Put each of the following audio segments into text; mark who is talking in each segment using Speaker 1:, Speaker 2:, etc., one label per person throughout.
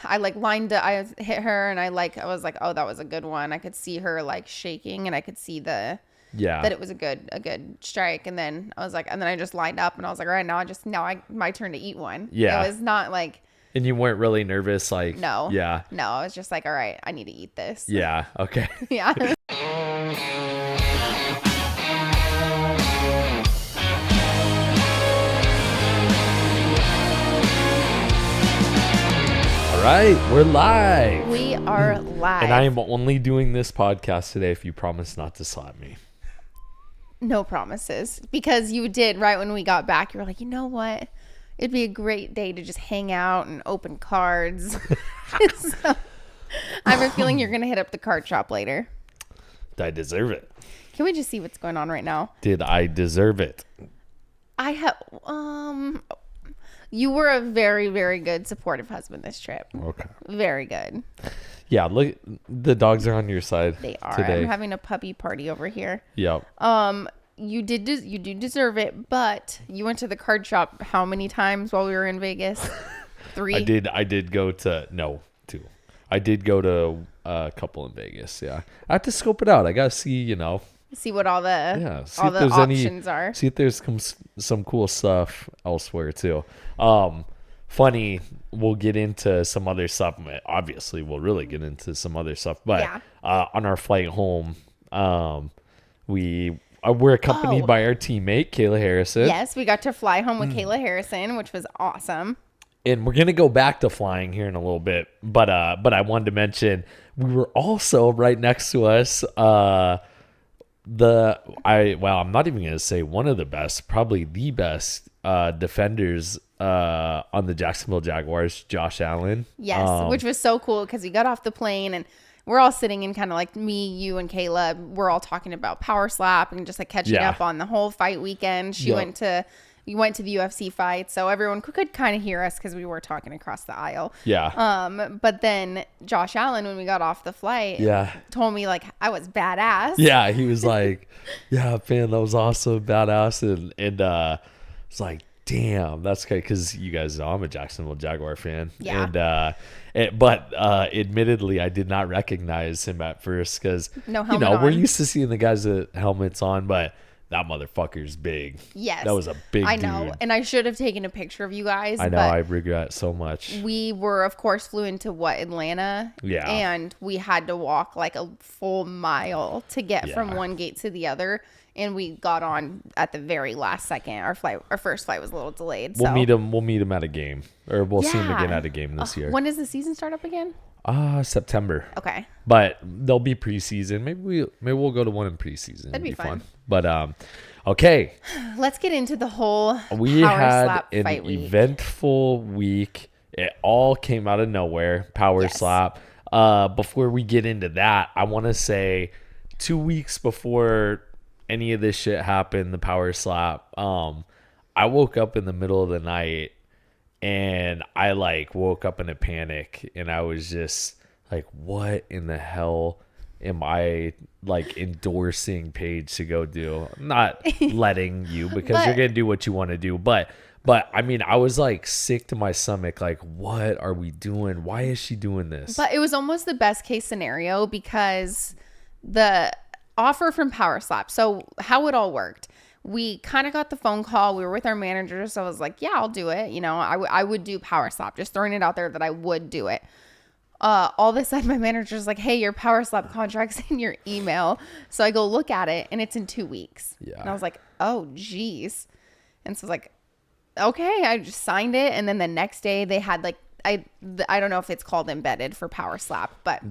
Speaker 1: I like I hit her and I was like, oh, that was a good one. I could see her like shaking and I could see that it was a good strike. And then I was like, and then I just lined up and I was like, all right, my turn to eat one.
Speaker 2: Yeah.
Speaker 1: It was not like.
Speaker 2: And you weren't really nervous, like.
Speaker 1: No.
Speaker 2: Yeah.
Speaker 1: No, I was just like, all right, I need to eat this.
Speaker 2: Yeah. Okay.
Speaker 1: Yeah.
Speaker 2: All right, we're live.
Speaker 1: We are live.
Speaker 2: And I am only doing this podcast today if you promise not to slap me.
Speaker 1: No promises. Because you did right when we got back. You were like, you know what? It'd be a great day to just hang out and open cards. So, I have a feeling you're going to hit up the card shop later.
Speaker 2: I deserve it.
Speaker 1: Can we just see what's going on right now?
Speaker 2: Did I deserve it?
Speaker 1: I have, you were a very, very good supportive husband this trip.
Speaker 2: Okay.
Speaker 1: Very good.
Speaker 2: Yeah, look, the dogs are on your side.
Speaker 1: They are.
Speaker 2: Today.
Speaker 1: I'm having a puppy party over here.
Speaker 2: Yep.
Speaker 1: You do deserve it, but you went to the card shop how many times while we were in Vegas? 3?
Speaker 2: I did go to 2. I did go to a couple in Vegas. Yeah, I have to scope it out. I gotta see,
Speaker 1: see what all the
Speaker 2: see
Speaker 1: all
Speaker 2: if
Speaker 1: the
Speaker 2: there's
Speaker 1: options are.
Speaker 2: See if there's some cool stuff elsewhere too. Funny, we'll get into some other stuff. Obviously, we'll really get into some other stuff. But on our flight home, we're accompanied by our teammate Kayla Harrison.
Speaker 1: Yes, we got to fly home with Kayla Harrison, which was awesome.
Speaker 2: And we're gonna go back to flying here in a little bit, but I wanted to mention we were also right next to us. I'm not even gonna say one of the best, probably the best defenders on the Jacksonville Jaguars, Josh Allen.
Speaker 1: Yes, which was so cool because we got off the plane and we're all sitting in kind of like me, you, and Kayla. We're all talking about PowerSlap and just like catching up on the whole fight weekend. You went to the UFC fight, so everyone could kind of hear us because we were talking across the aisle.
Speaker 2: Yeah.
Speaker 1: But then Josh Allen, when we got off the flight, told me like I was badass.
Speaker 2: Yeah, he was like, "Yeah, man, that was awesome, badass," and it's like, damn, that's okay because you guys know I'm a Jacksonville Jaguar fan.
Speaker 1: Yeah.
Speaker 2: But admittedly, I did not recognize him at first because we're used to seeing the guys with helmets on, but that motherfucker's big.
Speaker 1: Yes.
Speaker 2: That was a big dude.
Speaker 1: I know. And I should have taken a picture of you guys.
Speaker 2: I know. I regret so much.
Speaker 1: We were, of course, flew into Atlanta. Yeah. And we had to walk like a full mile to get from one gate to the other. And we got on at the very last second. Our first flight was a little delayed.
Speaker 2: We'll meet him at a game, or we'll see him again at a game this year.
Speaker 1: When does the season start up again?
Speaker 2: September.
Speaker 1: Okay.
Speaker 2: But there'll be preseason. Maybe we'll go to one in preseason.
Speaker 1: That'd be fun.
Speaker 2: But okay.
Speaker 1: Let's get into the whole
Speaker 2: We had an
Speaker 1: fight week.
Speaker 2: eventful week. It all came out of nowhere. PowerSlap. Before we get into that, I want to say 2 weeks before any of this shit happened, the PowerSlap, I woke up in the middle of the night and I like woke up in a panic and I was just like, what in the hell am I like endorsing Paige to go do? I'm not letting you because you're going to do what you want to do. But I mean, I was like sick to my stomach. Like, what are we doing? Why is she doing this?
Speaker 1: But it was almost the best case scenario because the offer from PowerSlap. So how it all worked. We kind of got the phone call. We were with our manager. So I was like, yeah, I'll do it. I would do PowerSlap. Just throwing it out there that I would do it. All of a sudden, my manager's like, hey, your PowerSlap contract's in your email. So I go look at it, and it's in 2 weeks. Yeah. And I was like, oh, geez. And so I was like, okay. I just signed it. And then the next day, they had like, I don't know if it's called embedded for PowerSlap, but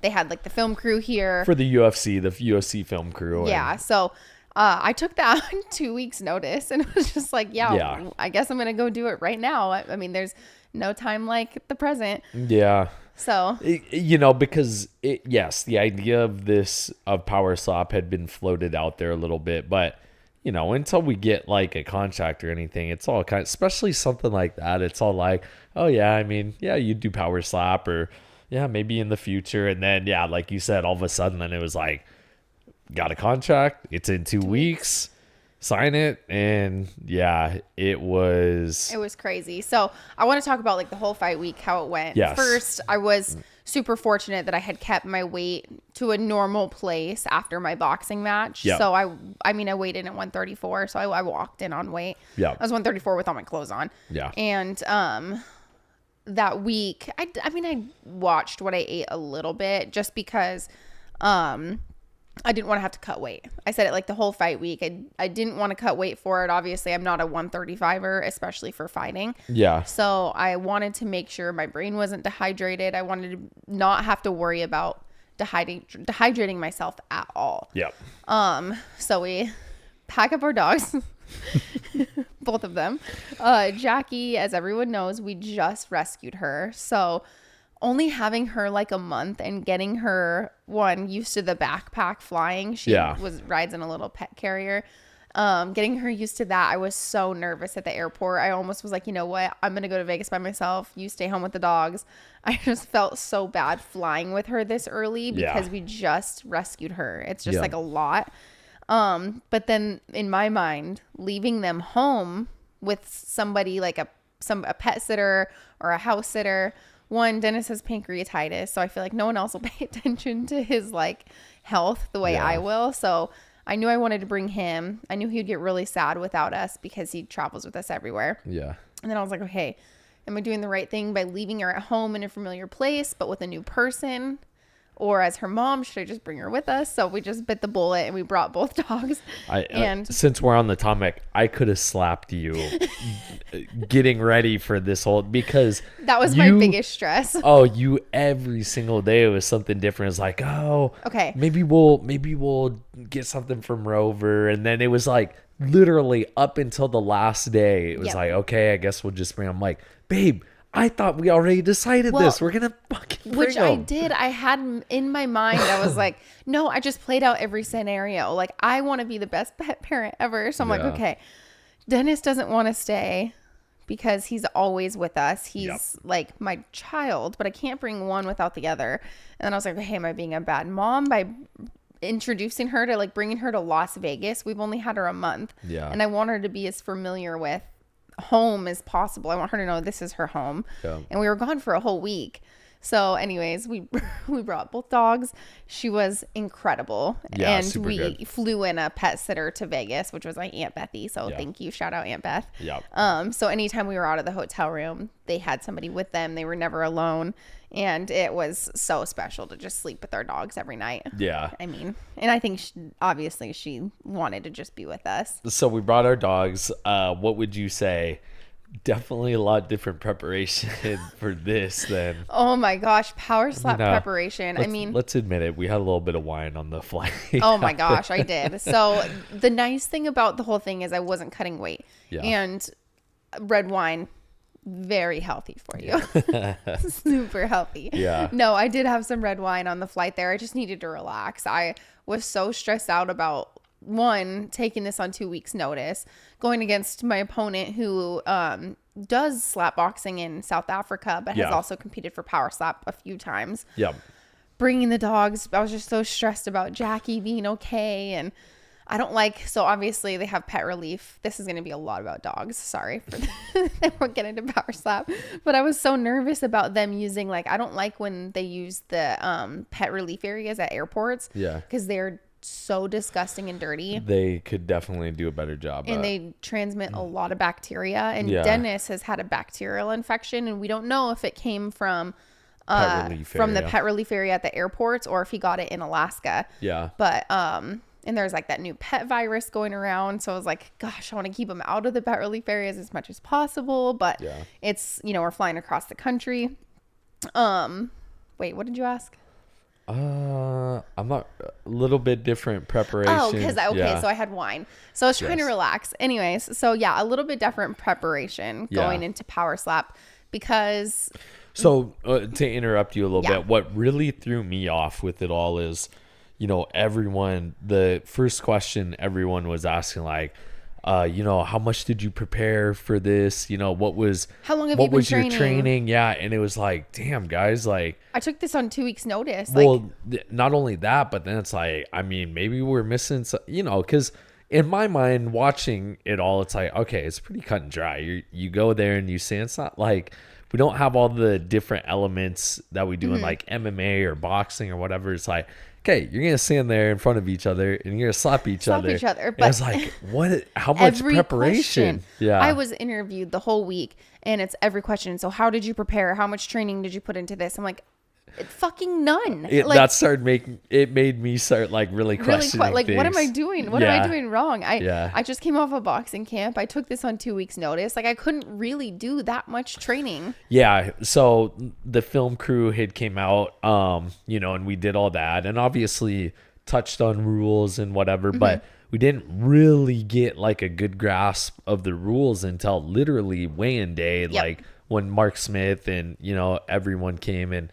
Speaker 1: they had like the film crew here.
Speaker 2: For the UFC film crew.
Speaker 1: Yeah. So I took that on 2 weeks notice and it was just like, I guess I'm going to go do it right now. I mean, there's no time like the present.
Speaker 2: Yeah.
Speaker 1: So,
Speaker 2: because the idea of PowerSlap had been floated out there a little bit, but until we get like a contract or anything, it's all kind of, especially something like that. It's all like, oh yeah, I mean, yeah, you do PowerSlap or yeah, maybe in the future. And then, like you said, all of a sudden then it was like, got a contract. It's in 2 weeks. sign it. And yeah, it was
Speaker 1: crazy. So I want to talk about like the whole fight week, how it went.
Speaker 2: Yes.
Speaker 1: First, I was super fortunate that I had kept my weight to a normal place after my boxing match.
Speaker 2: Yep.
Speaker 1: So I mean, I weighed in at 134. So I walked in on weight.
Speaker 2: Yeah.
Speaker 1: I was 134 with all my clothes on.
Speaker 2: Yeah.
Speaker 1: And that week, I mean, I watched what I ate a little bit just because I didn't want to have to cut weight. I said it like the whole fight week. I didn't want to cut weight for it. Obviously, I'm not a 135er, especially for fighting.
Speaker 2: Yeah.
Speaker 1: So I wanted to make sure my brain wasn't dehydrated. I wanted to not have to worry about dehydrating myself at all.
Speaker 2: Yep.
Speaker 1: So we pack up our dogs, both of them. Jackie, as everyone knows, we just rescued her. So only having her like a month and getting her used to the backpack flying. She rides in a little pet carrier. Getting her used to that. I was so nervous at the airport. I almost was like, you know what? I'm going to go to Vegas by myself. You stay home with the dogs. I just felt so bad flying with her this early because we just rescued her. It's just like a lot. But then in my mind, leaving them home with somebody like a pet sitter or a house sitter. One, Dennis has pancreatitis, so I feel like no one else will pay attention to his like health the way I will. So I knew I wanted to bring him. I knew he would get really sad without us because he travels with us everywhere.
Speaker 2: Yeah.
Speaker 1: And then I was like, okay, am I doing the right thing by leaving her at home in a familiar place, but with a new person? Or as her mom, should I just bring her with us? So we just bit the bullet and we brought both dogs.
Speaker 2: Since we're on the topic, I could have slapped you getting ready for this whole, because
Speaker 1: that was my biggest stress.
Speaker 2: You every single day it was something different. It's like,
Speaker 1: okay,
Speaker 2: maybe we'll get something from Rover, and then it was like literally up until the last day. It was like, okay, I guess we'll just bring. I'm like, babe, I thought we already decided this. We're going to fucking bring them.
Speaker 1: I did. I had in my mind, I was like, no, I just played out every scenario. Like, I want to be the best pet parent ever. So I'm like, okay, Dennis doesn't want to stay because he's always with us. He's like my child, but I can't bring one without the other. And then I was like, hey, am I being a bad mom by introducing her to like bringing her to Las Vegas? We've only had her a month. Yeah. And I want her to be as familiar with home as possible. I want her to know this is her home. And we were gone for a whole week. So anyways, we brought both dogs. She was incredible. And we flew in a pet sitter to Vegas, which was my Aunt Bethy. So thank you. Shout out Aunt Beth. So anytime we were out of the hotel room, they had somebody with them. They were never alone. And it was so special to just sleep with our dogs every night. Yeah. I mean, and I think obviously she wanted to just be with us.
Speaker 2: So we brought our dogs. What would you say? Definitely a lot different preparation for this than.
Speaker 1: Oh my gosh, PowerSlap preparation. I mean,
Speaker 2: let's admit it. We had a little bit of wine on the flight.
Speaker 1: Oh my gosh, I did. So the nice thing about the whole thing is I wasn't cutting weight, and red wine, very healthy for you. Super healthy. Yeah. No, I did have some red wine on the flight there. I just needed to relax. I was so stressed out about taking this on 2 weeks notice, going against my opponent who does slap boxing in South Africa, but has also competed for PowerSlap a few times. Bringing the dogs, I was just so stressed about Jackie being okay. And I don't so obviously they have pet relief. This is going to be a lot about dogs. Sorry for that. We'll get into PowerSlap, but I was so nervous about them using I don't like when they use the pet relief areas at airports. Yeah. Because they're so disgusting and dirty.
Speaker 2: They could definitely do a better job.
Speaker 1: And they transmit a lot of bacteria. And Dennis has had a bacterial infection, and we don't know if it came from the pet relief area at the airports or if he got it in Alaska. Yeah. But and there's that new pet virus going around. So I was like, gosh, I want to keep him out of the pet relief areas as much as possible. But it's, we're flying across the country. Wait, what did you ask?
Speaker 2: I'm not a little bit different preparation.
Speaker 1: Oh, because so I had wine. So I was trying to relax. Anyways, so a little bit different preparation going into PowerSlap because.
Speaker 2: So to interrupt you a little bit, what really threw me off with it all is, the first question everyone was asking how much did you prepare for this? How long have you been training? Your training? Yeah. And it was damn guys, I
Speaker 1: took this on 2 weeks notice.
Speaker 2: Well, not only that, but then it's maybe we're missing some, because in my mind, watching it all, it's like, okay, it's pretty cut and dry. You go there and you say, it's not like we don't have all the different elements that we do in like MMA or boxing or whatever. It's like, okay, you're going to stand there in front of each other and you're going to slap each other.
Speaker 1: But
Speaker 2: it's like, how much preparation?
Speaker 1: Question, I was interviewed the whole week and it's every question. So how did you prepare? How much training did you put into this? I'm like, fucking none.
Speaker 2: It made me start like really questioning
Speaker 1: like,
Speaker 2: things.
Speaker 1: what am I doing? What am I doing wrong? I just came off a boxing camp. I took this on 2 weeks notice. Like I couldn't really do that much training.
Speaker 2: Yeah. So the film crew had came out, and we did all that and obviously touched on rules and whatever, but we didn't really get like a good grasp of the rules until literally weigh-in day. Yep. Like when Mark Smith and, everyone came and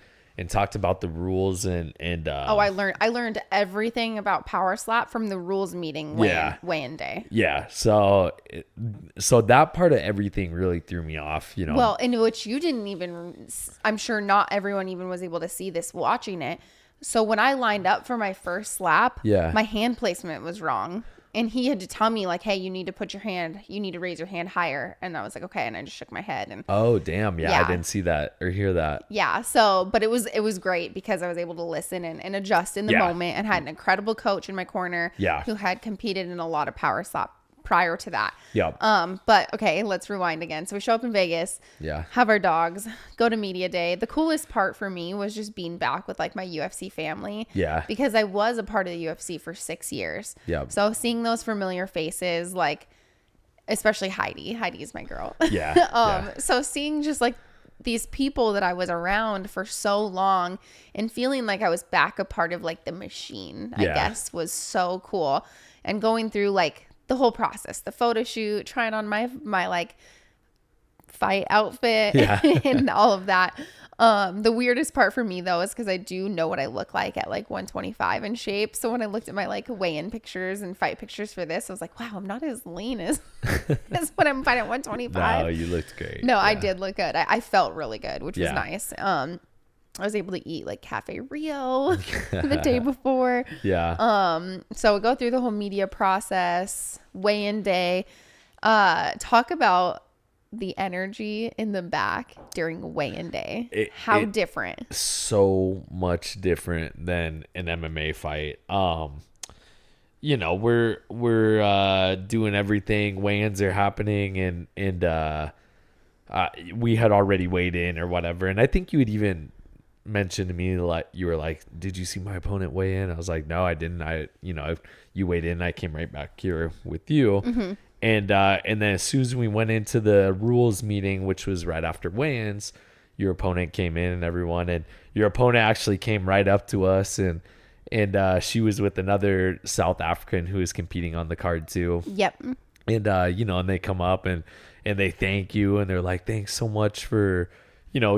Speaker 2: talked about the rules and
Speaker 1: I learned everything about Power Slap from the rules meeting weigh-in day.
Speaker 2: Yeah. So that part of everything really threw me off,
Speaker 1: Well, in which you didn't even, I'm sure not everyone even was able to see this watching it. So when I lined up for my first slap, my hand placement was wrong. And he had to tell me like, hey, you need to raise your hand higher. And I was like, okay. And I just shook my head. And
Speaker 2: oh, damn. Yeah. I didn't see that or hear that.
Speaker 1: Yeah. So, but it was great because I was able to listen and adjust in the moment and had an incredible coach in my corner who had competed in a lot of Power Slap prior to that.
Speaker 2: Yeah.
Speaker 1: But okay, let's rewind again. So we show up in Vegas, have our dogs, go to media day. The coolest part for me was just being back with like my UFC family.
Speaker 2: Yeah.
Speaker 1: Because I was a part of the UFC for 6 years.
Speaker 2: Yeah.
Speaker 1: So seeing those familiar faces, like especially Heidi is my girl.
Speaker 2: Yeah.
Speaker 1: So seeing just like these people that I was around for so long and feeling like I was back a part of like the machine, I guess, was so cool. And going through like the whole process, the photo shoot, trying on my like fight outfit and all of that. The weirdest part for me though is because I do know what I look like at like 125 in shape. So when I looked at my like weigh-in pictures and fight pictures for this, I was like, wow, I'm not as lean as when I'm fighting at 125.
Speaker 2: No, you looked great.
Speaker 1: No, I did look good. I felt really good, which was nice. I was able to eat like Cafe Rio the day before.
Speaker 2: Yeah.
Speaker 1: So we go through the whole media process, weigh-in day. Talk about the energy in the back during weigh-in day. How different? So
Speaker 2: much different than an MMA fight. We're doing everything. Weigh-ins are happening, and we had already weighed in or whatever. And I think you had even mentioned to me like you were like, did you see my opponent weigh in? I was like, no, I didn't. You weighed in, I came right back here with you. And then as soon as we went into the rules meeting, which was right after weigh-ins, your opponent came in and everyone, and your opponent actually came right up to us and she was with another South African who is competing on the card too.
Speaker 1: Yep.
Speaker 2: And and they come up and they thank you and they're like, thanks so much for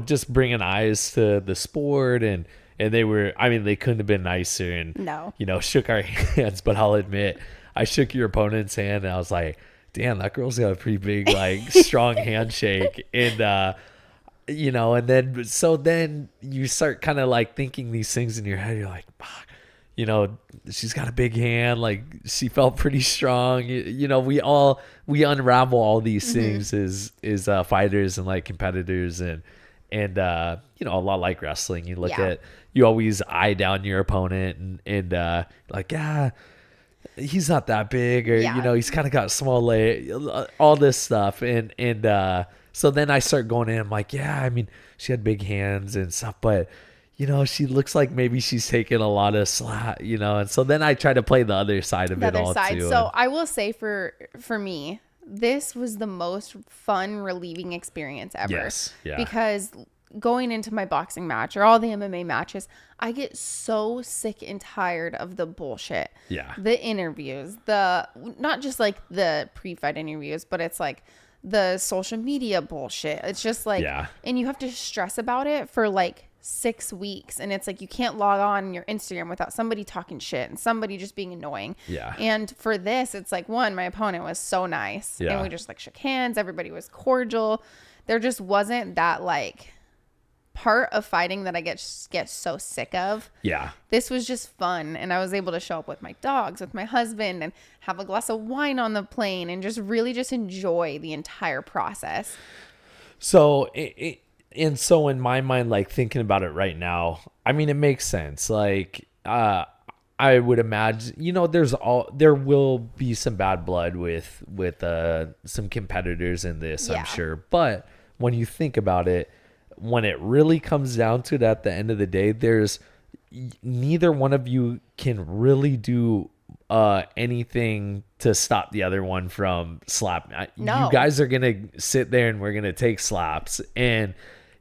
Speaker 2: just bringing eyes to the sport. And they were, they couldn't have been nicer and, shook our hands. But I'll admit, I shook your opponent's hand and I was like, damn, that girl's got a pretty big, like strong handshake. And, and then you start kind of like thinking these things in your head. You're like, fuck, she's got a big hand. Like she felt pretty strong. We unravel all these things as fighters and like competitors and a lot like wrestling. You look at, you always eye down your opponent and like, he's not that big, or he's kind of got small leg, all this stuff. And so then I start going in, I'm like, she had big hands and stuff, but she looks like maybe she's taking a lot of slack, and so then I try to play the other side of it all too.
Speaker 1: So I will say for me, this was the most fun, relieving experience ever.
Speaker 2: Yes. Yeah.
Speaker 1: Because going into my boxing match or all the MMA matches, I get so sick and tired of the bullshit.
Speaker 2: Yeah.
Speaker 1: The interviews, not just like the pre-fight interviews, but it's like the social media bullshit. It's just like, and you have to stress about it for like 6 weeks, and it's like you can't log on your Instagram without somebody talking shit and somebody just being annoying.
Speaker 2: Yeah.
Speaker 1: And for this, it's like, one, my opponent was so nice, and we just like shook hands. Everybody was cordial. There just wasn't that like part of fighting that I get so sick of.
Speaker 2: Yeah.
Speaker 1: This was just fun, and I was able to show up with my dogs, with my husband, and have a glass of wine on the plane, and just really just enjoy the entire process.
Speaker 2: So and so in my mind, like thinking about it right now, I mean, it makes sense. Like, I would imagine, there will be some bad blood with some competitors in this, I'm sure. But when you think about it, when it really comes down to it at the end of the day, there's neither one of you can really do anything to stop the other one from slapping.
Speaker 1: No.
Speaker 2: You guys are going to sit there and we're going to take slaps. And,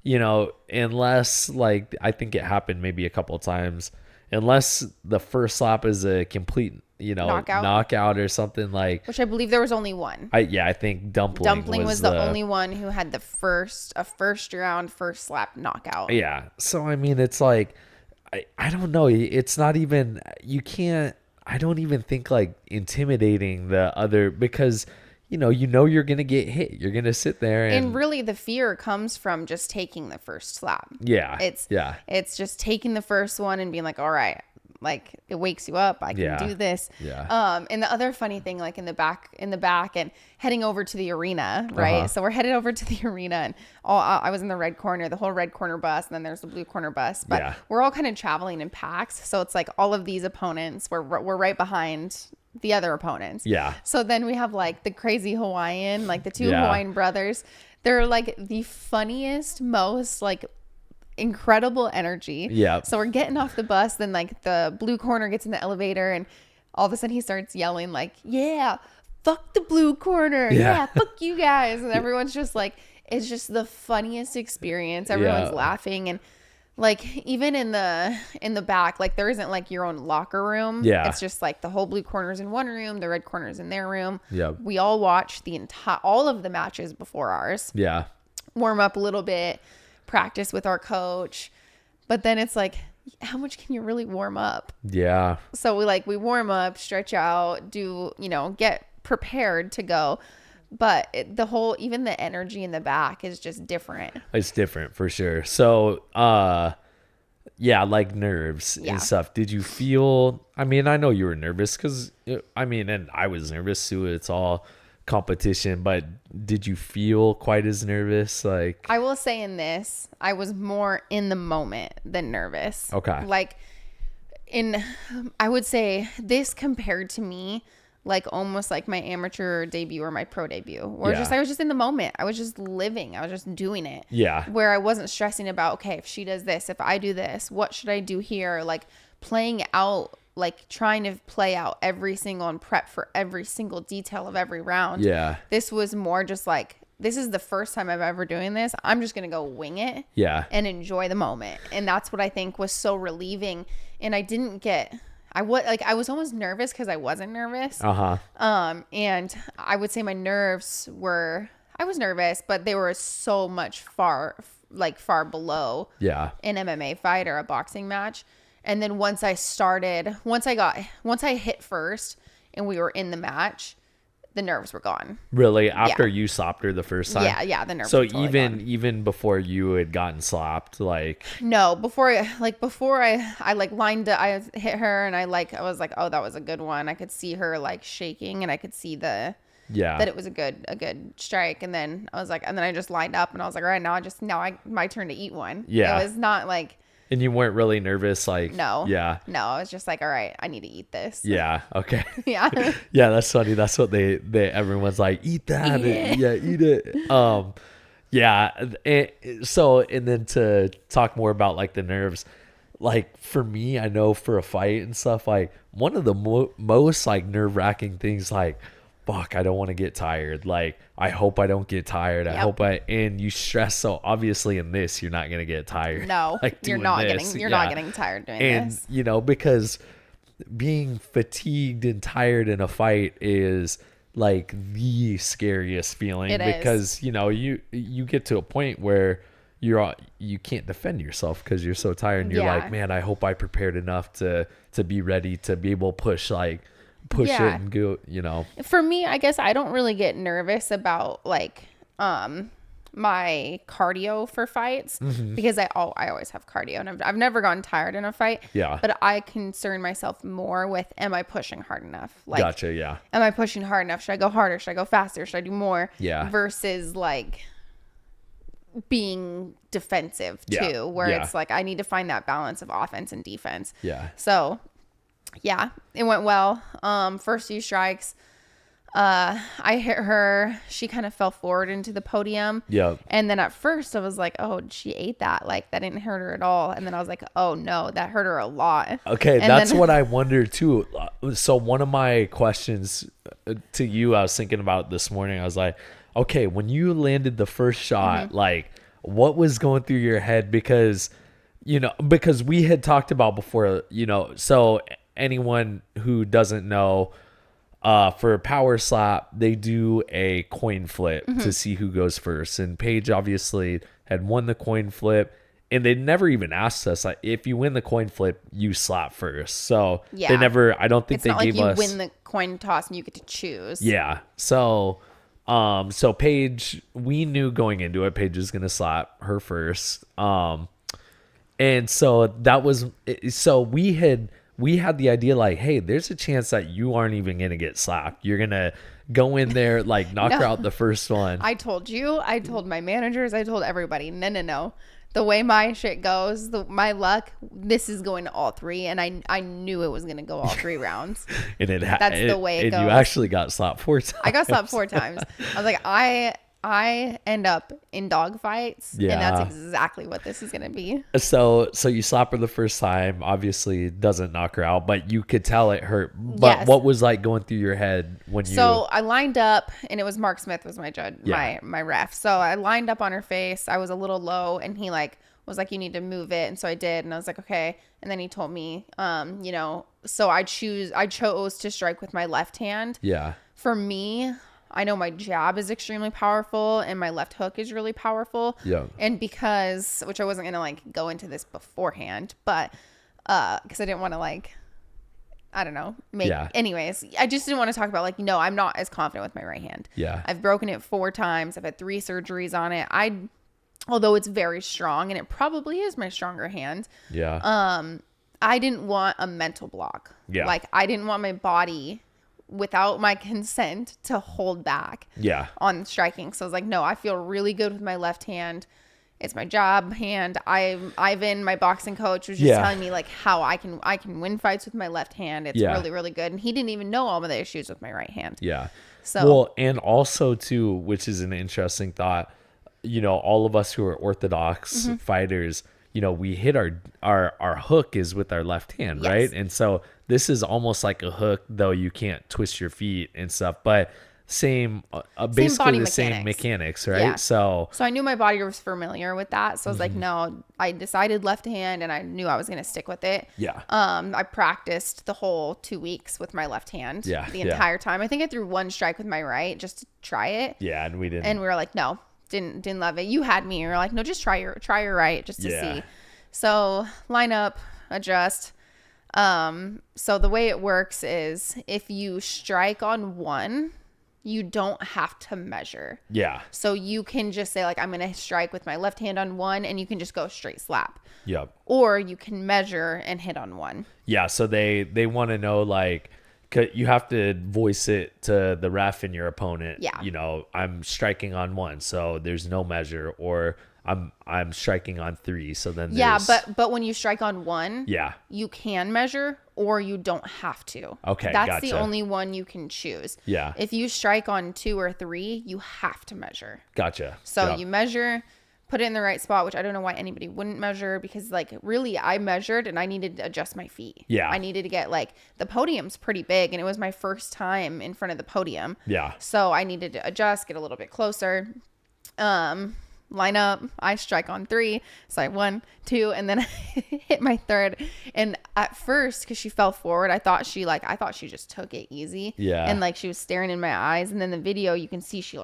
Speaker 2: unless, like, I think it happened maybe a couple of times, unless the first slap is a complete, knockout or something, like,
Speaker 1: which I believe there was only one.
Speaker 2: I think Dumpling
Speaker 1: was the only one who had a first round first slap knockout.
Speaker 2: Yeah. So, I mean, it's like, I don't know. It's not even, I don't even think like intimidating the other, because you're going to get hit. You're going to sit there
Speaker 1: and really the fear comes from just taking the first slap.
Speaker 2: Yeah.
Speaker 1: It's just taking the first one and being like, all right, like it wakes you up. I can do this.
Speaker 2: Yeah.
Speaker 1: And the other funny thing, like in the back and heading over to the arena, right? So we're headed over to the arena, and I was in the red corner, the whole red corner bus, and then there's the blue corner bus. But we're all kind of traveling in packs, so it's like all of these opponents we're right behind the other opponents.
Speaker 2: Yeah.
Speaker 1: So then we have like the crazy Hawaiian, like the two Hawaiian brothers. They're like the funniest, most like incredible energy.
Speaker 2: Yeah.
Speaker 1: So we're getting off the bus, then like the blue corner gets in the elevator, and all of a sudden he starts yelling like, yeah, fuck the blue corner. Yeah, fuck you guys. And everyone's just like, it's just the funniest experience. Everyone's laughing, and like even in the back, like there isn't like your own locker room.
Speaker 2: Yeah.
Speaker 1: It's just like the whole blue corner's in one room, the red corner's in their room.
Speaker 2: Yeah.
Speaker 1: We all watch all of the matches before ours.
Speaker 2: Yeah.
Speaker 1: Warm up a little bit, practice with our coach, but then it's like, how much can you really warm up?
Speaker 2: Yeah.
Speaker 1: So we warm up, stretch out, do, get prepared to go. But even the energy in the back is just different.
Speaker 2: It's different for sure. So, like nerves and stuff. Did you feel, I mean, I know you were nervous and I was nervous too. It's all competition, but did you feel quite as nervous? Like,
Speaker 1: I will say in this, I was more in the moment than nervous.
Speaker 2: Okay.
Speaker 1: Like I would say this compared to me, like almost like my amateur debut or my pro debut, or I was just in the moment. I was just living. I was just doing it.
Speaker 2: Yeah.
Speaker 1: Where I wasn't stressing about, okay, if she does this, if I do this, what should I do here? Like playing out, like trying to play out every single and prep for every single detail of every round.
Speaker 2: Yeah.
Speaker 1: This was more just like, this is the first time I'm ever doing this. I'm just going to go wing it.
Speaker 2: Yeah.
Speaker 1: And enjoy the moment. And that's what I think was so relieving. And I was almost nervous because I wasn't nervous. And I would say my nerves I was nervous, but they were so much far below an MMA fight or a boxing match. And then once I hit first and we were in the match, the nerves were gone.
Speaker 2: Really? After you slapped her the first time?
Speaker 1: Yeah, the nerves
Speaker 2: so
Speaker 1: were totally gone.
Speaker 2: even before you had gotten slapped, like...
Speaker 1: No, before I lined up, I hit her, and I was like, oh, that was a good one. I could see her like shaking, and I could see that it was a good strike. And then I was like, and then I just lined up, and I was like, all right, now my turn to eat one.
Speaker 2: Yeah.
Speaker 1: It was not like...
Speaker 2: And you weren't really nervous, like...
Speaker 1: No.
Speaker 2: Yeah.
Speaker 1: No, I was just like, all right, I need to eat this.
Speaker 2: Yeah. Okay.
Speaker 1: Yeah.
Speaker 2: Yeah, that's funny. That's what everyone's like, eat that. Eat it. And then to talk more about like the nerves, like for me, I know for a fight and stuff, like one of the most like nerve-wracking things, like, fuck, I don't want to get tired. Like, I hope I don't get tired. And you stress. So obviously in this, you're not going to get tired.
Speaker 1: No,
Speaker 2: like
Speaker 1: you're not getting tired doing this.
Speaker 2: And, because being fatigued and tired in a fight is like the scariest feeling, because, you get to a point where you can't defend yourself because you're so tired, and you're like, man, I hope I prepared enough to be ready to be able to push it and go,
Speaker 1: For me, I guess I don't really get nervous about my cardio for fights because I always have cardio, and I've never gotten tired in a fight.
Speaker 2: Yeah.
Speaker 1: But I concern myself more with, am I pushing hard enough? Like,
Speaker 2: Gotcha. Yeah.
Speaker 1: am I pushing hard enough? Should I go harder? Should I go faster? Should I do more?
Speaker 2: Yeah.
Speaker 1: Versus like being defensive too,
Speaker 2: Yeah.
Speaker 1: where
Speaker 2: Yeah.
Speaker 1: it's like I need to find that balance of offense and defense.
Speaker 2: Yeah.
Speaker 1: So yeah, it went well. First few strikes, I hit her. She kind of fell forward into the podium.
Speaker 2: Yep.
Speaker 1: And then at first I was like, oh, she ate that. Like that didn't hurt her at all. And then I was like, oh no, that hurt her a lot.
Speaker 2: Okay.
Speaker 1: And
Speaker 2: That's
Speaker 1: then,
Speaker 2: what I wonder too. So one of my questions to you, I was thinking about this morning. I was like, okay, when you landed the first shot, like what was going through your head? Because, because we had talked about before, so anyone who doesn't know, for Power Slap, they do a coin flip to see who goes first. And Paige obviously had won the coin flip, and they never even asked us, like, if you win the coin flip, you slap first. So
Speaker 1: Yeah.
Speaker 2: they never, I don't think
Speaker 1: it's
Speaker 2: they
Speaker 1: not
Speaker 2: gave
Speaker 1: like you
Speaker 2: us.
Speaker 1: win the coin toss and you get to choose.
Speaker 2: Yeah. So Paige, we knew going into it, Paige was going to slap her first. And so that was, so we had the idea like, hey, there's a chance that you aren't even going to get slapped. You're going to go in there, like knock her out the first one.
Speaker 1: I told you, I told my managers, I told everybody, no. The way my shit goes, my luck, this is going to all three. And I knew it was going to go all 3 rounds.
Speaker 2: And
Speaker 1: That's the way it goes.
Speaker 2: You actually got slapped 4 times.
Speaker 1: I got slapped 4 times. I was like, I end up in dog fights.
Speaker 2: Yeah.
Speaker 1: And that's exactly what this is going to be.
Speaker 2: So you slap her the first time, obviously it doesn't knock her out, but you could tell it hurt. But
Speaker 1: Yes.
Speaker 2: what was like going through your head when you...
Speaker 1: So I lined up, and it was Mark Smith was my judge,
Speaker 2: Yeah.
Speaker 1: my ref. So I lined up on her face. I was a little low, and he was like, you need to move it. And so I did. And I was like, okay. And then he told me, so I chose to strike with my left hand.
Speaker 2: Yeah.
Speaker 1: For me, I know my jab is extremely powerful and my left hook is really powerful.
Speaker 2: Yeah.
Speaker 1: And which I wasn't going to like go into this beforehand, but because I didn't want to I don't know, anyways, I just didn't want to talk about no, I'm not as confident with my right hand.
Speaker 2: Yeah.
Speaker 1: I've broken it 4 times. I've had 3 surgeries on it. Although it's very strong and it probably is my stronger hand.
Speaker 2: Yeah.
Speaker 1: I didn't want a mental block.
Speaker 2: Yeah.
Speaker 1: I didn't want my body without my consent to hold back.
Speaker 2: Yeah.
Speaker 1: On striking. So I was like, no, I feel really good with my left hand. It's my job hand. Ivan, my boxing coach, was just telling me how I can win fights with my left hand. It's really, really good. And he didn't even know all of the issues with my right hand.
Speaker 2: Yeah.
Speaker 1: So
Speaker 2: well, and also too, which is an interesting thought, all of us who are orthodox fighters, we hit our hook is with our left hand,
Speaker 1: Yes.
Speaker 2: right? And so this is almost like a hook, though you can't twist your feet and stuff, but basically
Speaker 1: body
Speaker 2: the same mechanics, right?
Speaker 1: Yeah.
Speaker 2: So
Speaker 1: I knew my body was familiar with that. So I was like, no, I decided left hand and I knew I was going to stick with it.
Speaker 2: Yeah.
Speaker 1: I practiced the whole 2 weeks with my left hand the entire time. I think I threw 1 strike with my right just to try it.
Speaker 2: Yeah. And we didn't.
Speaker 1: And we were like, no, didn't love it. You had me. You're like, no, just try your right just to see. So line up, adjust. So the way it works is if you strike on 1, you don't have to measure.
Speaker 2: Yeah.
Speaker 1: So you can just say I'm going to strike with my left hand on 1 and you can just go straight slap.
Speaker 2: Yep.
Speaker 1: Or you can measure and hit on 1.
Speaker 2: Yeah. So they want to know you have to voice it to the ref and your opponent.
Speaker 1: Yeah.
Speaker 2: I'm striking on 1, so there's no measure, or I'm striking on 3, so then there's...
Speaker 1: but when you strike on 1, you can measure or you don't have to.
Speaker 2: Okay,
Speaker 1: that's
Speaker 2: gotcha.
Speaker 1: the only one you can choose.
Speaker 2: Yeah.
Speaker 1: If you strike on 2 or 3, you have to measure.
Speaker 2: Gotcha.
Speaker 1: So you measure, put it in the right spot, which I don't know why anybody wouldn't measure, because really I measured and I needed to adjust my feet.
Speaker 2: Yeah.
Speaker 1: I needed to get the podium's pretty big and it was my first time in front of the podium.
Speaker 2: Yeah.
Speaker 1: So I needed to adjust, get a little bit closer. Line up, I strike on 3. So I 1, 2, and then I hit my 3rd. And at first, because she fell forward, I thought she just took it easy.
Speaker 2: Yeah.
Speaker 1: And she was staring in my eyes. And then the video, you can see she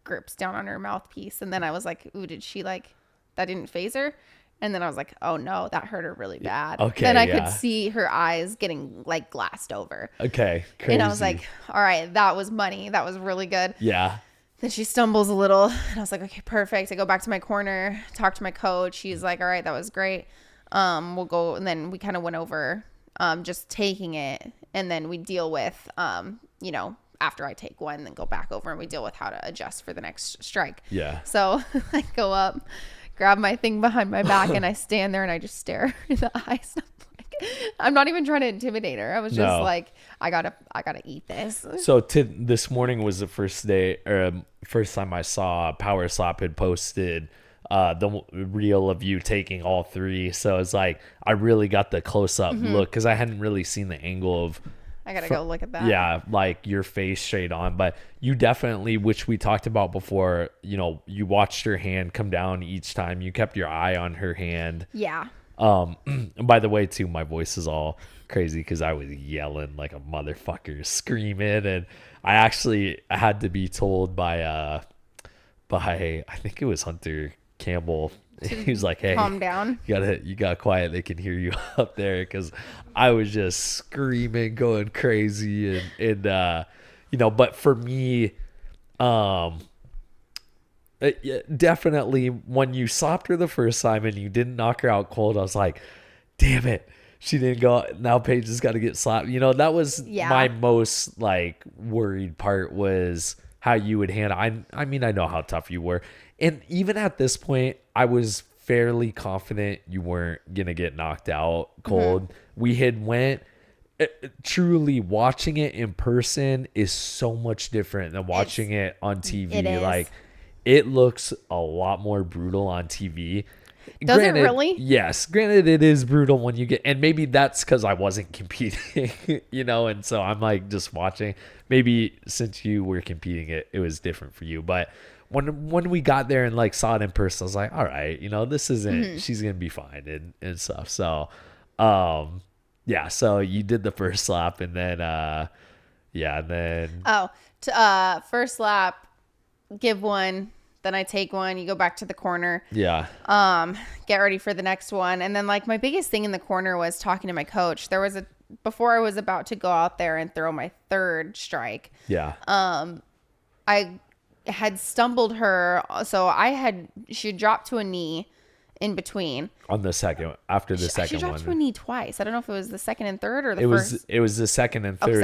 Speaker 1: grips down on her mouthpiece. And then I was like, ooh, did she that didn't phase her? And then I was like, oh no, that hurt her really bad.
Speaker 2: Okay.
Speaker 1: Then I could see her eyes getting glassed over.
Speaker 2: Okay. Crazy.
Speaker 1: And I was like, all right, that was money. That was really good.
Speaker 2: Yeah.
Speaker 1: Then she stumbles a little, and I was like, okay, perfect. I go back to my corner, talk to my coach. He's like, all right, that was great. We'll go. And then we kind of went over just taking it, and then we deal with, after I take one, then go back over and we deal with how to adjust for the next strike.
Speaker 2: Yeah.
Speaker 1: So I go up, grab my thing behind my back, and I stand there and I just stare in the eyes. I'm not even trying to intimidate her. I was just like, I gotta eat this.
Speaker 2: So this morning was the first time I saw Power Slap had posted the reel of you taking all three. So it's like I really got the close up look because I hadn't really seen the angle of.
Speaker 1: I gotta go look at that.
Speaker 2: Yeah, like your face straight on, but you definitely, which we talked about before. You watched her hand come down each time. You kept your eye on her hand.
Speaker 1: Yeah.
Speaker 2: By the way, too, my voice is all crazy because I was yelling like a motherfucker, screaming, and I actually had to be told by I think it was Hunter Campbell. He was like, "Hey,
Speaker 1: calm down.
Speaker 2: You got quiet. They can hear you up there." Because I was just screaming, going crazy, and But for me, definitely when you stopped her the first time and you didn't knock her out cold, I was like, damn it, she didn't go. Now Paige has got to get slapped. That was my most like worried part, was how you would handle. I mean, I know how tough you were, and even at this point I was fairly confident you weren't gonna get knocked out cold. We had went. Truly watching it in person is so much different than watching it on TV.
Speaker 1: It is.
Speaker 2: Like, it looks a lot more brutal on TV.
Speaker 1: Does it really?
Speaker 2: Yes. Granted, it is brutal when you get, and maybe that's because I wasn't competing, and so I'm like just watching. Maybe since you were competing, it was different for you. But when we got there and like saw it in person, I was like, all right, this isn't, she's going to be fine and stuff. So, yeah. So you did the first lap and then,
Speaker 1: first lap, give one, then I take one, you go back to the corner, get ready for the next one. And then like my biggest thing in the corner was talking to my coach. Before I was about to go out there and throw my third strike, I had stumbled her, so she had dropped to a knee in between
Speaker 2: on the second, after the second
Speaker 1: she dropped
Speaker 2: one
Speaker 1: to a knee twice. I don't know if it was the second and third or the first.
Speaker 2: It was the second and third.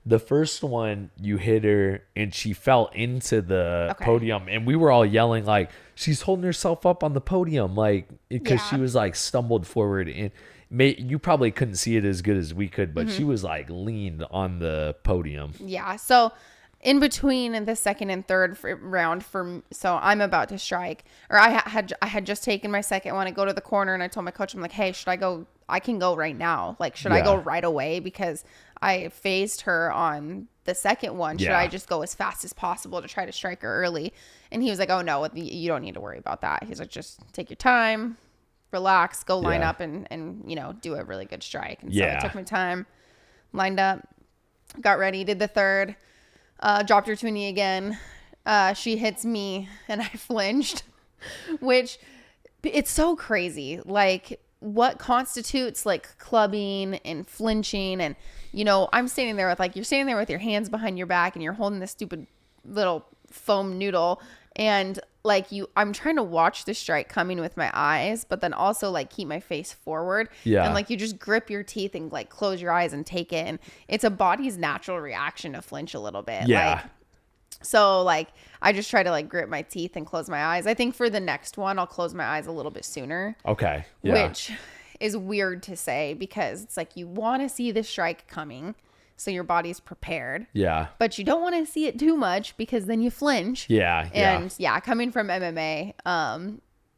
Speaker 2: The first one, you hit her and she fell into the podium, and we were all yelling like, she's holding herself up on the podium, like, because she was like stumbled forward, and you probably couldn't see it as good as we could, but she was like leaned on the podium. Yeah.
Speaker 1: So in between the second and third round, so I'm about to strike, or I had just taken my second one. I go to the corner and I told my coach, I'm like, hey, should I go? I can go right now. Like, should I go right away? Because I phased her on the second one. Should I just go as fast as possible to try to strike her early? And he was like, oh no, you don't need to worry about that. He's like, just take your time, relax, go line up and do a really good strike. And so I took my time, lined up, got ready, did the third, dropped her to a knee again. She hits me and I flinched, which it's so crazy. Like, what constitutes like clubbing and flinching, and I'm standing there with you're standing there with your hands behind your back and you're holding this stupid little foam noodle, and I'm trying to watch the strike coming with my eyes, but then also like keep my face forward, and like you just grip your teeth and like close your eyes and take it, and it's a body's natural reaction to flinch a little bit. So like I just try to like grip my teeth and close my eyes. I think for the next one I'll close my eyes a little bit sooner.
Speaker 2: Okay. Yeah.
Speaker 1: Which is weird to say because it's like you want to see the strike coming so your body's prepared. Yeah. But you don't want to see it too much because then you flinch. Yeah. And coming from MMA,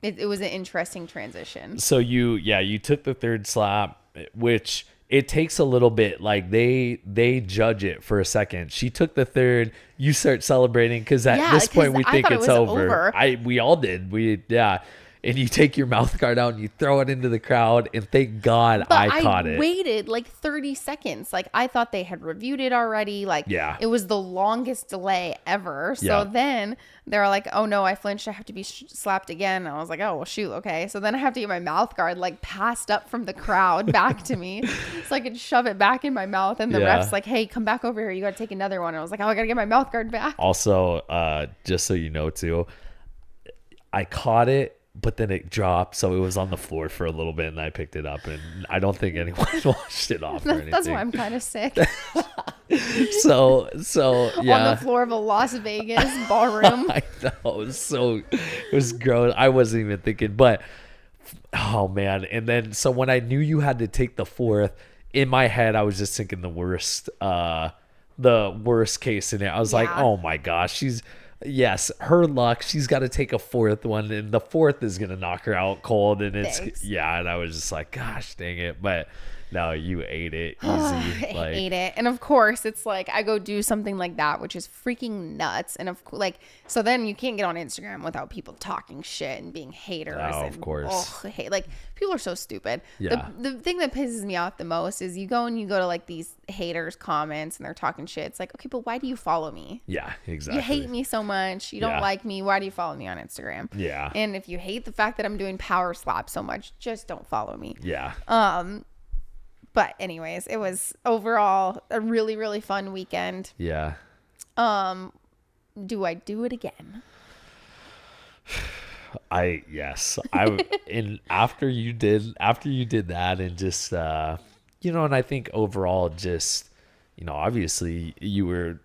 Speaker 1: it was an interesting transition.
Speaker 2: So you took the third slap, which it takes a little bit. Like they judge it for a second. She took the third. You start celebrating because at this point we think it's over. We all did. and you take your mouth guard out and you throw it into the crowd, and thank God
Speaker 1: But
Speaker 2: I caught it.
Speaker 1: waited like 30 seconds. Like I thought they had reviewed it already. Like
Speaker 2: Yeah.
Speaker 1: it was the longest delay ever. So
Speaker 2: Yeah.
Speaker 1: then they're like, oh no, I flinched. I have to be slapped again. And I was like, oh, well, shoot. Okay. So then I have to get my mouth guard like passed up from the crowd back to me so I could shove it back in my mouth. And the
Speaker 2: Yeah.
Speaker 1: ref's like, hey, come back over here. You got to take another one. And I was like, oh, I got to get my mouth guard back.
Speaker 2: Also, just so you know too, I caught it, but then it dropped, so it was on the floor for a little bit, and I picked it up, and I don't think anyone washed it off or anything.
Speaker 1: That's why I'm kind of sick.
Speaker 2: So yeah.
Speaker 1: On the floor of a Las Vegas ballroom.
Speaker 2: I know, it was gross. I wasn't even thinking, but oh man. And then so when I knew you had to take the fourth, in my head I was just thinking the worst case scenario. I was like, oh my gosh, her luck. She's got to take a fourth one, and the fourth is gonna knock her out cold. And and I was just like, gosh, dang it. But no, you ate it easy.
Speaker 1: I ate it, and of course, it's like I go do something like that, which is freaking nuts. And so then you can't get on Instagram without people talking shit and being haters.
Speaker 2: Oh, of course.
Speaker 1: Like people are so stupid.
Speaker 2: Yeah.
Speaker 1: The thing that pisses me off the most is you go to like these haters comments and they're talking shit. It's like, okay, but why do you follow me?
Speaker 2: Yeah, exactly.
Speaker 1: You hate me so much. You don't like me. Why do you follow me on Instagram?
Speaker 2: Yeah.
Speaker 1: And if you hate the fact that I'm doing power slap so much, just don't follow me.
Speaker 2: Yeah.
Speaker 1: But anyways, it was overall a really, really fun weekend.
Speaker 2: Yeah.
Speaker 1: Do I do it again?
Speaker 2: Yes. And after you did that, and just and I think overall, just obviously you were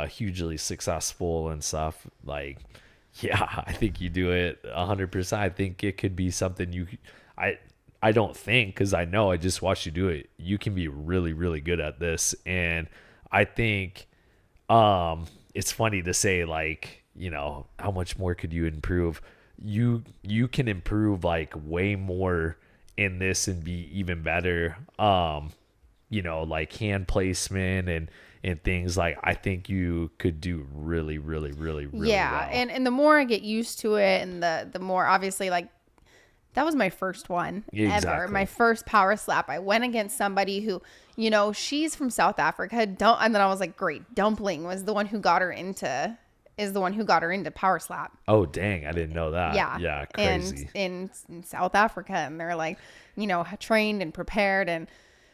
Speaker 2: hugely successful and stuff. Like, yeah, I think you do it 100%. I think it could be something I don't think, because I know I just watched you do it. You can be really, really good at this. And I think it's funny to say, like, how much more could you improve? You can improve like way more in this and be even better. Like hand placement and things. Like, I think you could do really, really, really, really well.
Speaker 1: And the more I get used to it, and the more, obviously, like, that was my first one ever. My first power slap. I went against somebody who, she's from South Africa. And then I was like, great. Dumpling is the one who got her into power slap.
Speaker 2: Oh, dang. I didn't know that.
Speaker 1: Yeah.
Speaker 2: Yeah. Crazy.
Speaker 1: And in South Africa, and they're like, trained and prepared. And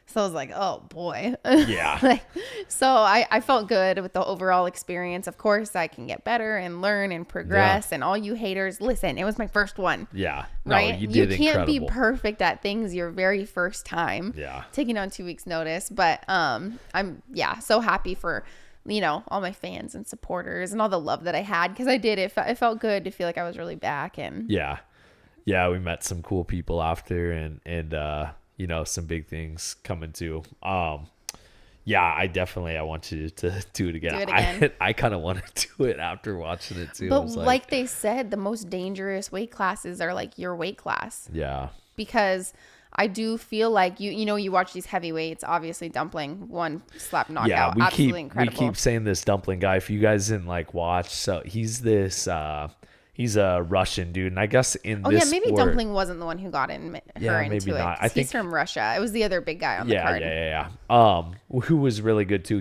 Speaker 1: so I was like, oh boy.
Speaker 2: Yeah.
Speaker 1: So I felt good with the overall experience. Of course, I can get better and learn and progress. And all you haters, listen, it was my first one.
Speaker 2: Yeah.
Speaker 1: Right?
Speaker 2: No, you did
Speaker 1: can't
Speaker 2: incredible.
Speaker 1: be perfect at things your very first time.
Speaker 2: Yeah.
Speaker 1: Taking on 2 weeks notice. But I'm so happy for, all my fans and supporters and all the love that I had, because I did. It felt good to feel like I was really back. And
Speaker 2: yeah, we met some cool people after, and some big things coming too. I want you to do it again. I kind of want to do it after watching it too.
Speaker 1: But like they said, the most dangerous weight classes are like your weight class.
Speaker 2: Yeah.
Speaker 1: Because I do feel like you watch these heavyweights, obviously Dumpling, one slap knockout, absolutely incredible.
Speaker 2: We keep saying this Dumpling guy. If you guys didn't watch, so he's this he's a Russian dude, and I guess this
Speaker 1: maybe
Speaker 2: sport,
Speaker 1: Dumpling wasn't the one who got into
Speaker 2: maybe
Speaker 1: it.
Speaker 2: Not. I think
Speaker 1: he's from Russia. It was the other big guy on the card.
Speaker 2: Who was really good too.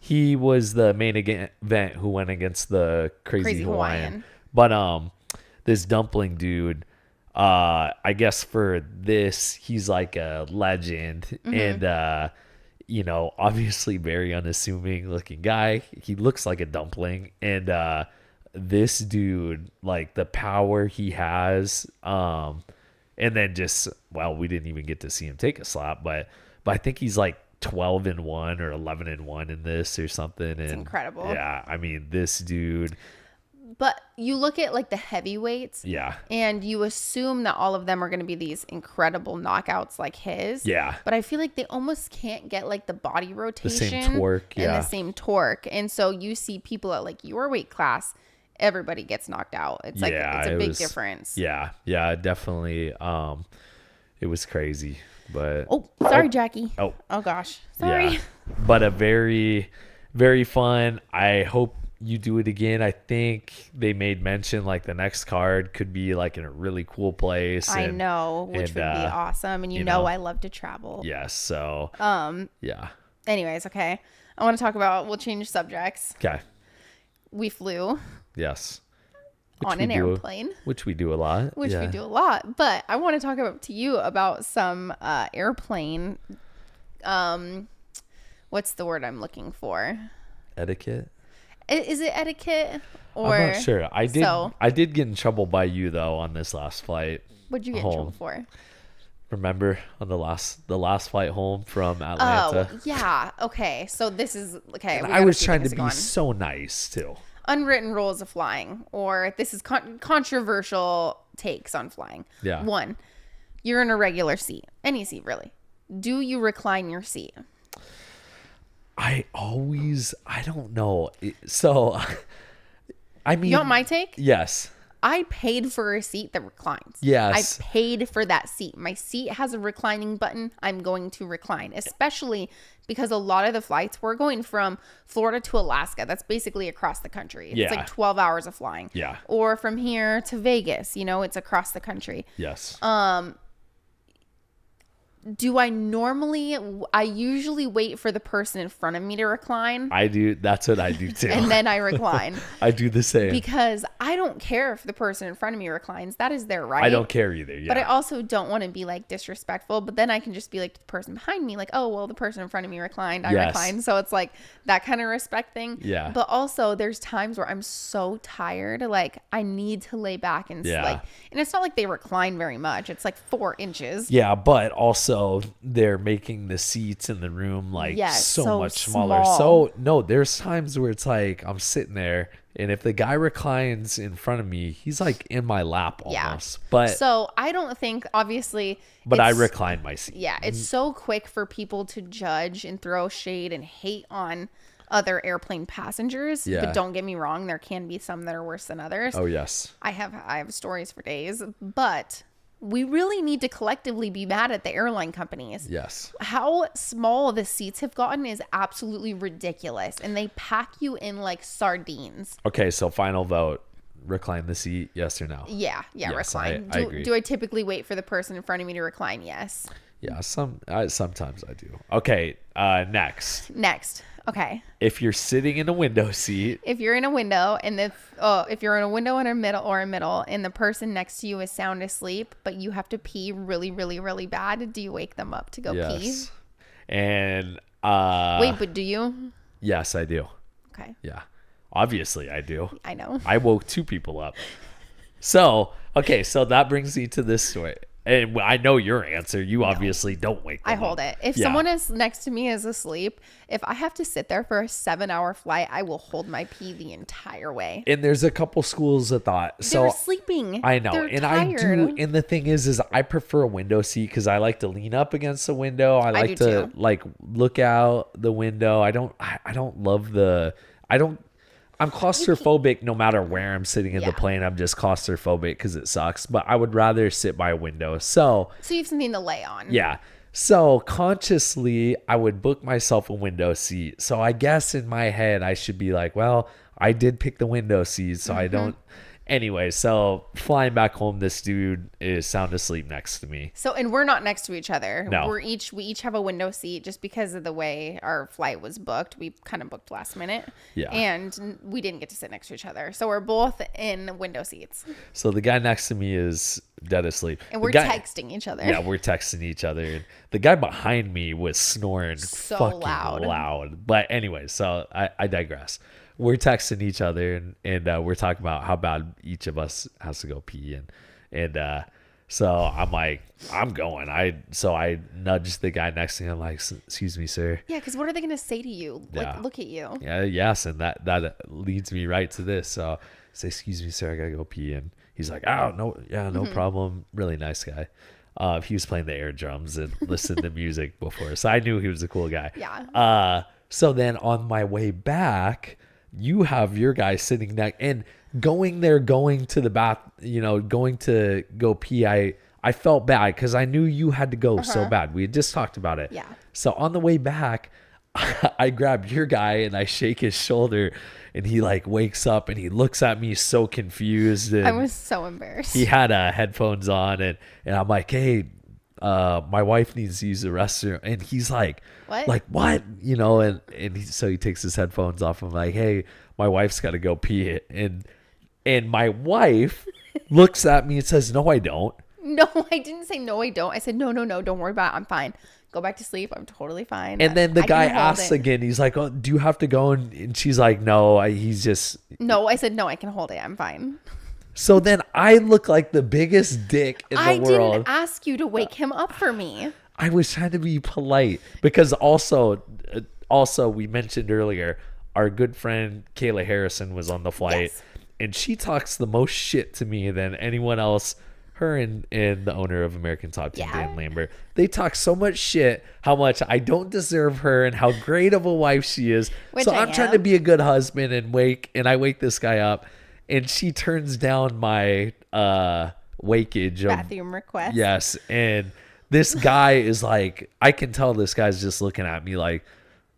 Speaker 2: He was the main event who went against the crazy Hawaiian. But this Dumpling dude, I guess for this, he's like a legend. And obviously very unassuming looking guy. He looks like a dumpling. And this dude, like the power he has, and then just, we didn't even get to see him take a slap, but I think he's like 12-1 or 11-1 in this or something. It's
Speaker 1: incredible.
Speaker 2: Yeah, I mean, this dude.
Speaker 1: But you look at like the heavyweights, and you assume that all of them are going to be these incredible knockouts like his.
Speaker 2: Yeah.
Speaker 1: But I feel like they almost can't get like the body rotation,
Speaker 2: the same torque,
Speaker 1: and the same torque. And so you see people at like your weight class, everybody gets knocked out. It's like it's a big difference.
Speaker 2: Yeah, definitely. It was crazy, but
Speaker 1: sorry, Jackie.
Speaker 2: Oh
Speaker 1: gosh, sorry.
Speaker 2: Yeah. But a very, very fun. I hope you do it again, I think they made mention like the next card could be like in a really cool place.
Speaker 1: I know, which would be awesome. And you know I love to travel.
Speaker 2: Yes. So yeah.
Speaker 1: Anyways, okay. I want to talk about, we'll change subjects.
Speaker 2: Okay.
Speaker 1: We flew.
Speaker 2: Yes.
Speaker 1: On an airplane.
Speaker 2: Which we do a lot.
Speaker 1: Which we do a lot. But I want to talk to you about some airplane, what's the word I'm looking for?
Speaker 2: Etiquette?
Speaker 1: Is it etiquette? Or
Speaker 2: I'm not sure. I did get in trouble by you though on this last flight.
Speaker 1: What'd you get in trouble for?
Speaker 2: Remember on the last flight home from Atlanta?
Speaker 1: Oh, yeah. Okay. So this is okay.
Speaker 2: I was trying to be so nice too.
Speaker 1: Unwritten rules of flying, or this is controversial takes on flying.
Speaker 2: Yeah.
Speaker 1: 1, you're in a regular seat, any seat really. Do you recline your seat?
Speaker 2: I don't know. So, I mean,
Speaker 1: You want my take?
Speaker 2: Yes.
Speaker 1: I paid for a seat that reclines.
Speaker 2: Yes.
Speaker 1: I paid for that seat. My seat has a reclining button. I'm going to recline, especially because a lot of the flights, we're going from Florida to Alaska. That's basically across the country. It's like 12 hours of flying.
Speaker 2: Yeah.
Speaker 1: Or from here to Vegas, it's across the country.
Speaker 2: Yes.
Speaker 1: Do I usually wait for the person in front of me to recline.
Speaker 2: I do. That's what I do too.
Speaker 1: And then I recline.
Speaker 2: I do the same.
Speaker 1: Because I don't care if the person in front of me reclines. That is their right.
Speaker 2: I don't care either. Yeah.
Speaker 1: But I also don't want to be like disrespectful. But then I can just be like to the person behind me, like, oh, well, the person in front of me reclined. I reclined. So it's like that kind of respect thing.
Speaker 2: Yeah.
Speaker 1: But also there's times where I'm so tired. Like I need to lay back and and it's not like they recline very much. It's like 4 inches.
Speaker 2: Yeah. But also they're making the seats in the room like so much smaller. So no, there's times where it's like I'm sitting there and if the guy reclines in front of me, he's like in my lap almost. But
Speaker 1: so I don't think obviously.
Speaker 2: But I recline my seat.
Speaker 1: Yeah, it's so quick for people to judge and throw shade and hate on other airplane passengers.
Speaker 2: Yeah.
Speaker 1: But don't get me wrong, there can be some that are worse than others.
Speaker 2: Oh yes.
Speaker 1: I have stories for days, but we really need to collectively be mad at the airline companies.
Speaker 2: Yes.
Speaker 1: How small the seats have gotten is absolutely ridiculous. And they pack you in like sardines.
Speaker 2: Okay, so final vote. Recline the seat, yes or no?
Speaker 1: Yeah, yes, recline.
Speaker 2: I agree.
Speaker 1: Do I typically wait for the person in front of me to recline? Yes.
Speaker 2: Yeah, sometimes I do. Okay, next.
Speaker 1: Okay.
Speaker 2: If you're sitting in a window seat.
Speaker 1: If you're in a window and if you're in a window in a middle and the person next to you is sound asleep, but you have to pee really, really, really bad, do you wake them up to go pee?
Speaker 2: And
Speaker 1: wait, but do you?
Speaker 2: Yes, I do.
Speaker 1: Okay.
Speaker 2: Yeah. Obviously I do.
Speaker 1: I know.
Speaker 2: I woke 2 people up. So that brings me to this story. And I know your answer. You obviously don't wake them
Speaker 1: I hold
Speaker 2: up.
Speaker 1: it. If someone is next to me is asleep, if I have to sit there for a 7-hour flight, I will hold my pee the entire way.
Speaker 2: And there's a couple schools of thought.
Speaker 1: They're sleeping.
Speaker 2: I know.
Speaker 1: They're
Speaker 2: and
Speaker 1: tired.
Speaker 2: I do. And the thing is I prefer a window seat because I like to lean up against the window. I like to like look out the window. I'm claustrophobic no matter where I'm sitting in the plane. I'm just claustrophobic because it sucks. But I would rather sit by a window. So
Speaker 1: you have something to lay on.
Speaker 2: Yeah. So consciously, I would book myself a window seat. So I guess in my head, I should be like, well, I did pick the window seat. So I don't. Anyway, so flying back home, this dude is sound asleep next to me.
Speaker 1: So, and we're not next to each other.
Speaker 2: No.
Speaker 1: We each have a window seat just because of the way our flight was booked. We kind of booked last minute.
Speaker 2: Yeah.
Speaker 1: And we didn't get to sit next to each other. So we're both in window seats.
Speaker 2: So the guy next to me is dead asleep.
Speaker 1: And we're texting each other.
Speaker 2: Yeah, we're texting each other. And the guy behind me was snoring
Speaker 1: so
Speaker 2: fucking
Speaker 1: loud.
Speaker 2: But anyway, so I digress. We're texting each other and we're talking about how bad each of us has to go pee. And so I'm like, I'm going. I nudged the guy next to me. I'm like, excuse me, sir.
Speaker 1: Yeah, because what are they going to say to you? Like, look at you.
Speaker 2: Yeah, yes. And that leads me right to this. So I say, excuse me, sir, I got to go pee. And he's like, oh, no, yeah, no problem. Really nice guy. He was playing the air drums and listened to music before. So I knew he was a cool guy.
Speaker 1: Yeah.
Speaker 2: So then on my way back, you have your guy sitting next and going to the bath, going to go pee. I felt bad because I knew you had to go so bad. We had just talked about it.
Speaker 1: Yeah.
Speaker 2: So on the way back, I grab your guy and I shake his shoulder, and he like wakes up and he looks at me so confused. And
Speaker 1: I was so embarrassed.
Speaker 2: he had headphones on, and I'm like, hey, my wife needs to use the restroom, and he's like, what, you know, so he takes his headphones off. I'm like, hey, my wife's got to go pee, and my wife looks at me and says, no, I don't.
Speaker 1: No, I didn't say no, I don't. I said, no, don't worry about it. I'm fine. Go back to sleep. I'm totally fine.
Speaker 2: And then the guy asks again. He's like, oh, do you have to go? And she's like, no, he's just.
Speaker 1: No, I said, no, I can hold it. I'm fine.
Speaker 2: So then I look like the biggest dick in the world.
Speaker 1: I didn't ask you to wake him up for me.
Speaker 2: I was trying to be polite because also we mentioned earlier, our good friend Kayla Harrison was on the flight, and she talks the most shit to me than anyone else. Her and the owner of American Top Team, Dan Lambert, they talk so much shit, how much I don't deserve her and how great of a wife she is. So I'm trying to be a good husband and I wake this guy up, and she turns down my wakeage
Speaker 1: bathroom request.
Speaker 2: Yes, and this guy is like, I can tell this guy's just looking at me like,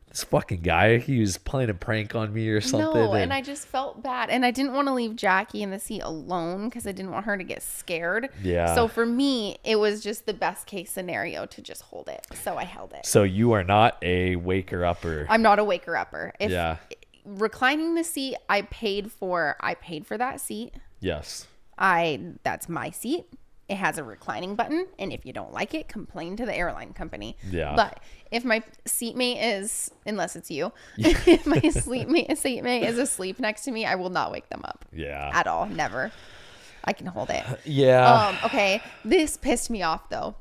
Speaker 2: this fucking guy, he was playing a prank on me or something.
Speaker 1: No, and I just felt bad. And I didn't want to leave Jackie in the seat alone because I didn't want her to get scared. Yeah. So for me, it was just the best case scenario to just hold it. So I held it.
Speaker 2: So you are not a waker-upper.
Speaker 1: I'm not a waker-upper. Reclining the seat, I paid for that seat.
Speaker 2: Yes.
Speaker 1: That's my seat. It has a reclining button, and if you don't like it, complain to the airline company. Yeah. But if my seatmate is, unless it's you, if my seatmate is asleep next to me, I will not wake them up.
Speaker 2: Yeah.
Speaker 1: At all. Never. I can hold it.
Speaker 2: Yeah.
Speaker 1: Okay. This pissed me off though.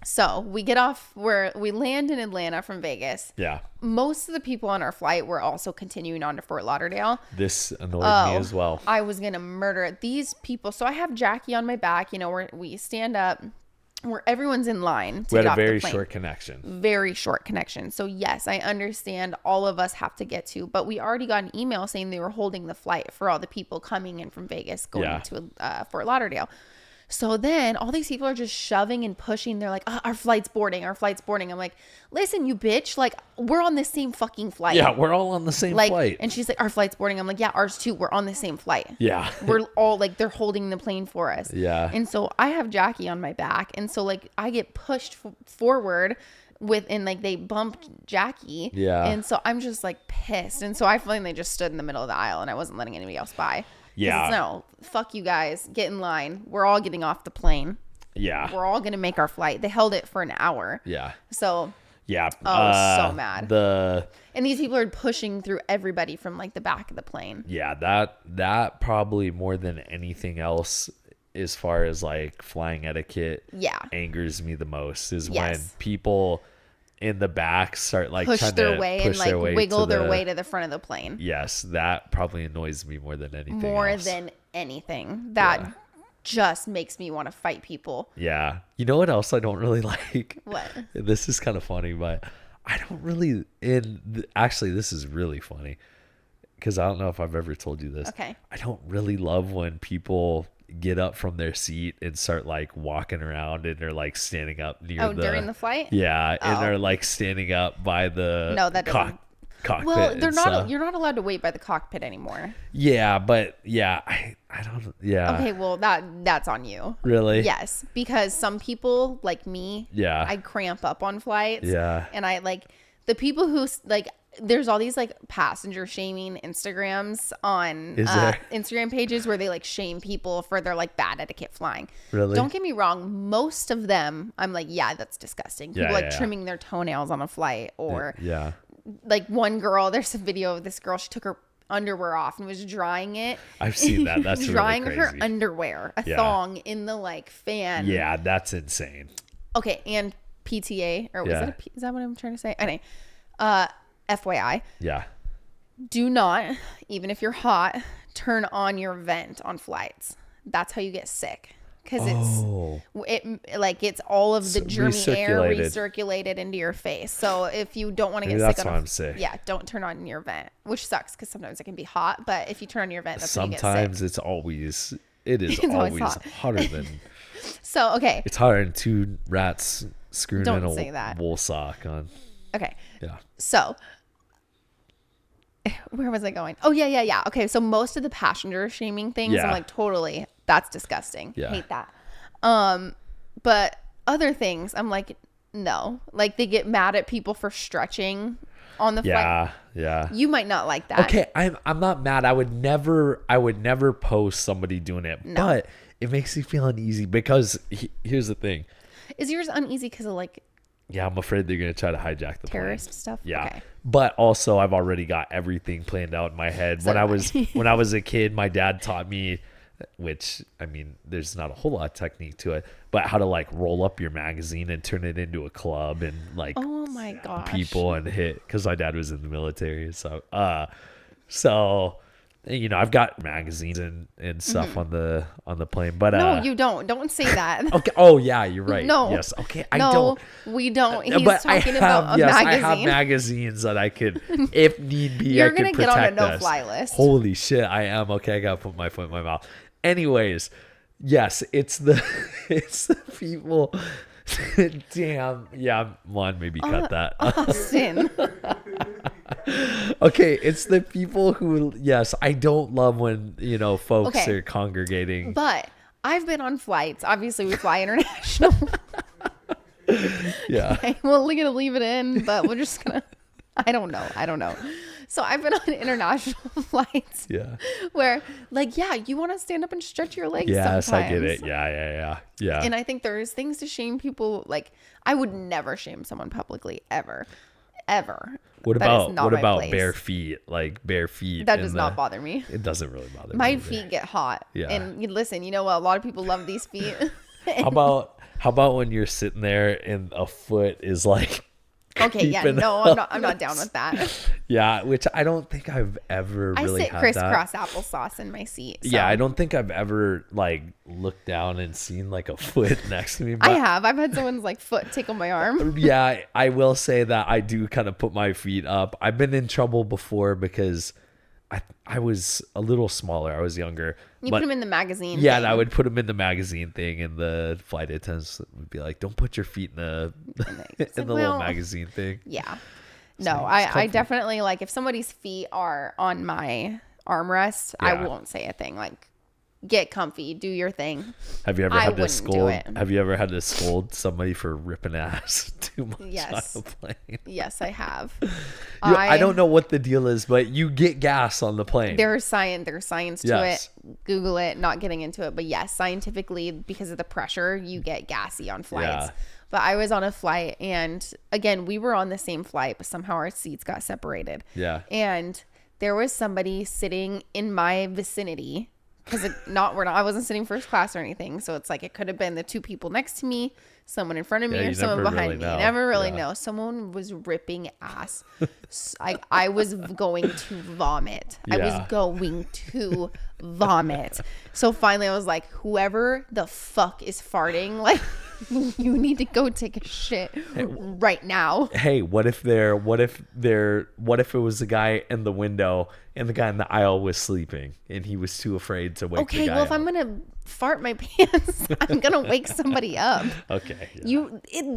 Speaker 1: So we get off we land in Atlanta from Vegas.
Speaker 2: Yeah.
Speaker 1: Most of the people on our flight were also continuing on to Fort Lauderdale.
Speaker 2: This annoyed me as well.
Speaker 1: I was going to murder these people. So I have Jackie on my back, you know, where we stand up, where everyone's in line to
Speaker 2: we
Speaker 1: get
Speaker 2: had
Speaker 1: off
Speaker 2: a very
Speaker 1: the plane.
Speaker 2: short connection.
Speaker 1: Very short connection. So yes, I understand all of us have to get to, but we already got an email saying they were holding the flight for all the people coming in from Vegas going to Fort Lauderdale. So then all these people are just shoving and pushing. They're like, our flight's boarding. I'm like, listen, you bitch. Like, we're on the same fucking flight.
Speaker 2: Yeah, we're all on the same flight.
Speaker 1: And she's like, our flight's boarding. I'm like, yeah, ours too. We're on the same flight.
Speaker 2: Yeah.
Speaker 1: We're all like, they're holding the plane for us.
Speaker 2: Yeah.
Speaker 1: And so I have Jackie on my back. And so like I get pushed forward and like they bumped Jackie.
Speaker 2: Yeah.
Speaker 1: And so I'm just like pissed. And so I finally just stood in the middle of the aisle and I wasn't letting anybody else by.
Speaker 2: Yeah.
Speaker 1: No, fuck you guys. Get in line. We're all getting off the plane.
Speaker 2: Yeah.
Speaker 1: We're all going to make our flight. They held it for an hour.
Speaker 2: Yeah.
Speaker 1: So.
Speaker 2: Yeah.
Speaker 1: I was so mad.
Speaker 2: And
Speaker 1: these people are pushing through everybody from like the back of the plane.
Speaker 2: Yeah. That probably more than anything else, as far as like flying etiquette, angers me the most is when people in the back start like
Speaker 1: push their way and like wiggle their way to the front of the plane.
Speaker 2: Yes, that probably annoys me more than anything.
Speaker 1: That just makes me want to fight people.
Speaker 2: Yeah. You know what else I don't really like?
Speaker 1: What?
Speaker 2: This is kind of funny, but I don't really. Actually, this is really funny because I don't know if I've ever told you this.
Speaker 1: Okay.
Speaker 2: I don't really love when people get up from their seat and start like walking around and they're like standing up near
Speaker 1: during the flight.
Speaker 2: Yeah, and they're like standing up by the cockpit.
Speaker 1: Well, you're not allowed to wait by the cockpit anymore.
Speaker 2: Yeah, but I don't. Yeah.
Speaker 1: Okay, well that's on you.
Speaker 2: Really?
Speaker 1: Yes, because some people like me.
Speaker 2: Yeah.
Speaker 1: I cramp up on flights.
Speaker 2: Yeah.
Speaker 1: And I like the people who like. There's all these like passenger shaming Instagrams on Instagram pages where they like shame people for their like bad etiquette flying.
Speaker 2: Really?
Speaker 1: Don't get me wrong. Most of them, I'm like, yeah, that's disgusting. People trimming their toenails on a flight or like one girl, there's a video of this girl. She took her underwear off and was drying it.
Speaker 2: I've seen that. That's
Speaker 1: drying
Speaker 2: really crazy.
Speaker 1: her underwear, a thong in the like fan.
Speaker 2: Yeah, that's insane.
Speaker 1: Okay. And PTA or is that what I'm trying to say? Anyway, FYI.
Speaker 2: Yeah.
Speaker 1: Do not, even if you're hot, turn on your vent on flights. That's how you get sick. Because it's all of the germy air recirculated into your face. So if you don't want to get sick,
Speaker 2: that's why I'm sick.
Speaker 1: Yeah, don't turn on your vent, which sucks because sometimes it can be hot. But if you turn on your vent, that's when you get sick.
Speaker 2: Sometimes it's always hotter than.
Speaker 1: So okay,
Speaker 2: it's hotter than two rats screwing
Speaker 1: don't
Speaker 2: in
Speaker 1: say that.
Speaker 2: wool sock on.
Speaker 1: Okay.
Speaker 2: Yeah.
Speaker 1: So where was I going? Oh, yeah. Okay. So most of the passenger shaming things,
Speaker 2: Yeah.
Speaker 1: I'm like, totally, that's disgusting.
Speaker 2: Yeah.
Speaker 1: Hate that. But other things, I'm like, no. Like they get mad at people for stretching on the flight.
Speaker 2: Yeah.
Speaker 1: You might not like that.
Speaker 2: Okay, I'm not mad. I would never post somebody doing it, but it makes me feel uneasy because here's the thing.
Speaker 1: Is yours uneasy because of like
Speaker 2: Yeah, I'm afraid they're gonna try to hijack the
Speaker 1: terrorist
Speaker 2: plane.
Speaker 1: stuff?
Speaker 2: Yeah,
Speaker 1: Okay.
Speaker 2: but also I've already got everything planned out in my head.
Speaker 1: So
Speaker 2: When I was a kid, my dad taught me, which I mean, there's not a whole lot of technique to it, but how to like roll up your magazine and turn it into a club and like
Speaker 1: Oh my gosh.
Speaker 2: people and hit, because my dad was in the military. So you know, I've got magazines and stuff on the plane, but
Speaker 1: No, you don't say that.
Speaker 2: okay. Oh yeah, you're right.
Speaker 1: No.
Speaker 2: Yes. Okay. I
Speaker 1: No,
Speaker 2: don't.
Speaker 1: we don't. He's
Speaker 2: But
Speaker 1: talking about a
Speaker 2: yes,
Speaker 1: magazine.
Speaker 2: I have magazines that I could, if need be,
Speaker 1: You're
Speaker 2: I
Speaker 1: gonna
Speaker 2: could
Speaker 1: get on a
Speaker 2: protect us.
Speaker 1: no-fly list.
Speaker 2: Holy shit, I am. Okay, I gotta put my foot in my mouth. Anyways, yes, it's the people. Damn. Yeah, Juan, maybe cut that.
Speaker 1: Austin.
Speaker 2: Okay, it's the people who, yes, I don't love when, you know, folks
Speaker 1: Okay.
Speaker 2: are congregating.
Speaker 1: But I've been on flights. Obviously, we fly international.
Speaker 2: Yeah.
Speaker 1: Okay, we're gonna leave it in, but we're just gonna. I don't know. So I've been on international flights.
Speaker 2: Yeah.
Speaker 1: Where, like, yeah, you want to stand up and stretch your legs.
Speaker 2: Yes,
Speaker 1: sometimes.
Speaker 2: I get it. Yeah.
Speaker 1: And I think there's things to shame people. Like, I would never shame someone publicly, ever.
Speaker 2: What
Speaker 1: That is
Speaker 2: about
Speaker 1: not my place.
Speaker 2: bare feet? Like bare feet.
Speaker 1: That does not bother me.
Speaker 2: It doesn't really bother me.
Speaker 1: My
Speaker 2: either.
Speaker 1: feet get hot.
Speaker 2: Yeah.
Speaker 1: And you listen, you know what? A lot of people love these feet.
Speaker 2: How about when you're sitting there and a foot is like
Speaker 1: Okay, yeah,
Speaker 2: creeping
Speaker 1: no,
Speaker 2: up?
Speaker 1: I'm not down with that.
Speaker 2: Yeah, which I don't think I've ever really
Speaker 1: I sit
Speaker 2: had
Speaker 1: crisscross applesauce in my seat. So.
Speaker 2: Yeah, I don't think I've ever like looked down and seen like a foot next to me. But
Speaker 1: I have. I've had someone's like foot tickle my arm.
Speaker 2: yeah, I will say that I do kind of put my feet up. I've been in trouble before because I was a little smaller. I was younger.
Speaker 1: You put them in the magazine.
Speaker 2: Yeah,
Speaker 1: thing.
Speaker 2: and I would put them in the magazine thing, and the flight attendants would be like, "Don't put your feet in the in the little magazine thing."
Speaker 1: Yeah. No, I definitely like if somebody's feet are on my armrest, I
Speaker 2: Yeah.
Speaker 1: won't say a thing. Like, get comfy, do your thing.
Speaker 2: Have you ever
Speaker 1: I
Speaker 2: had to
Speaker 1: wouldn't do
Speaker 2: scold?
Speaker 1: it.
Speaker 2: Have you ever had to scold somebody for ripping ass too much
Speaker 1: Yes.
Speaker 2: on a plane?
Speaker 1: Yes, I have.
Speaker 2: I don't know what the deal is, but you get gas on the plane.
Speaker 1: There's science to
Speaker 2: Yes.
Speaker 1: it. Google it, not getting into it. But yes, scientifically, because of the pressure, you get gassy on flights.
Speaker 2: Yeah.
Speaker 1: But I was on a flight, and again, we were on the same flight, but somehow our seats got separated.
Speaker 2: Yeah.
Speaker 1: And there was somebody sitting in my vicinity because I wasn't sitting first class or anything. So it's like it could have been the two people next to me, someone in front of me,
Speaker 2: Yeah,
Speaker 1: or
Speaker 2: you
Speaker 1: someone
Speaker 2: never
Speaker 1: behind
Speaker 2: really
Speaker 1: me.
Speaker 2: know.
Speaker 1: You never really
Speaker 2: Yeah.
Speaker 1: know. Someone was ripping ass. I was going to vomit. I was
Speaker 2: Yeah.
Speaker 1: going to vomit. So finally I was like, whoever the fuck is farting, like, you need to go take a shit right now.
Speaker 2: Hey, what if it was the guy in the window and the guy in the aisle was sleeping and he was too afraid to wake the
Speaker 1: Okay,
Speaker 2: guy
Speaker 1: well, if
Speaker 2: up?
Speaker 1: I'm gonna fart my pants, I'm gonna wake somebody up.
Speaker 2: Okay. Yeah.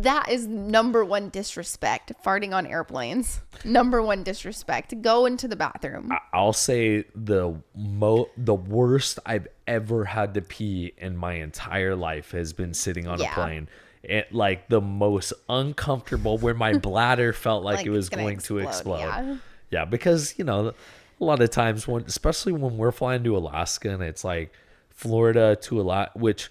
Speaker 1: That is number one disrespect. Farting on airplanes, number one disrespect. Go into the bathroom.
Speaker 2: I'll say the worst I've ever had to pee in my entire life has been sitting on a
Speaker 1: Yeah.
Speaker 2: plane. It like the most uncomfortable, where my bladder felt like it was
Speaker 1: it's gonna
Speaker 2: going to explode.
Speaker 1: Yeah.
Speaker 2: Yeah, because a lot of times especially when we're flying to Alaska and it's like Florida to Alaska, which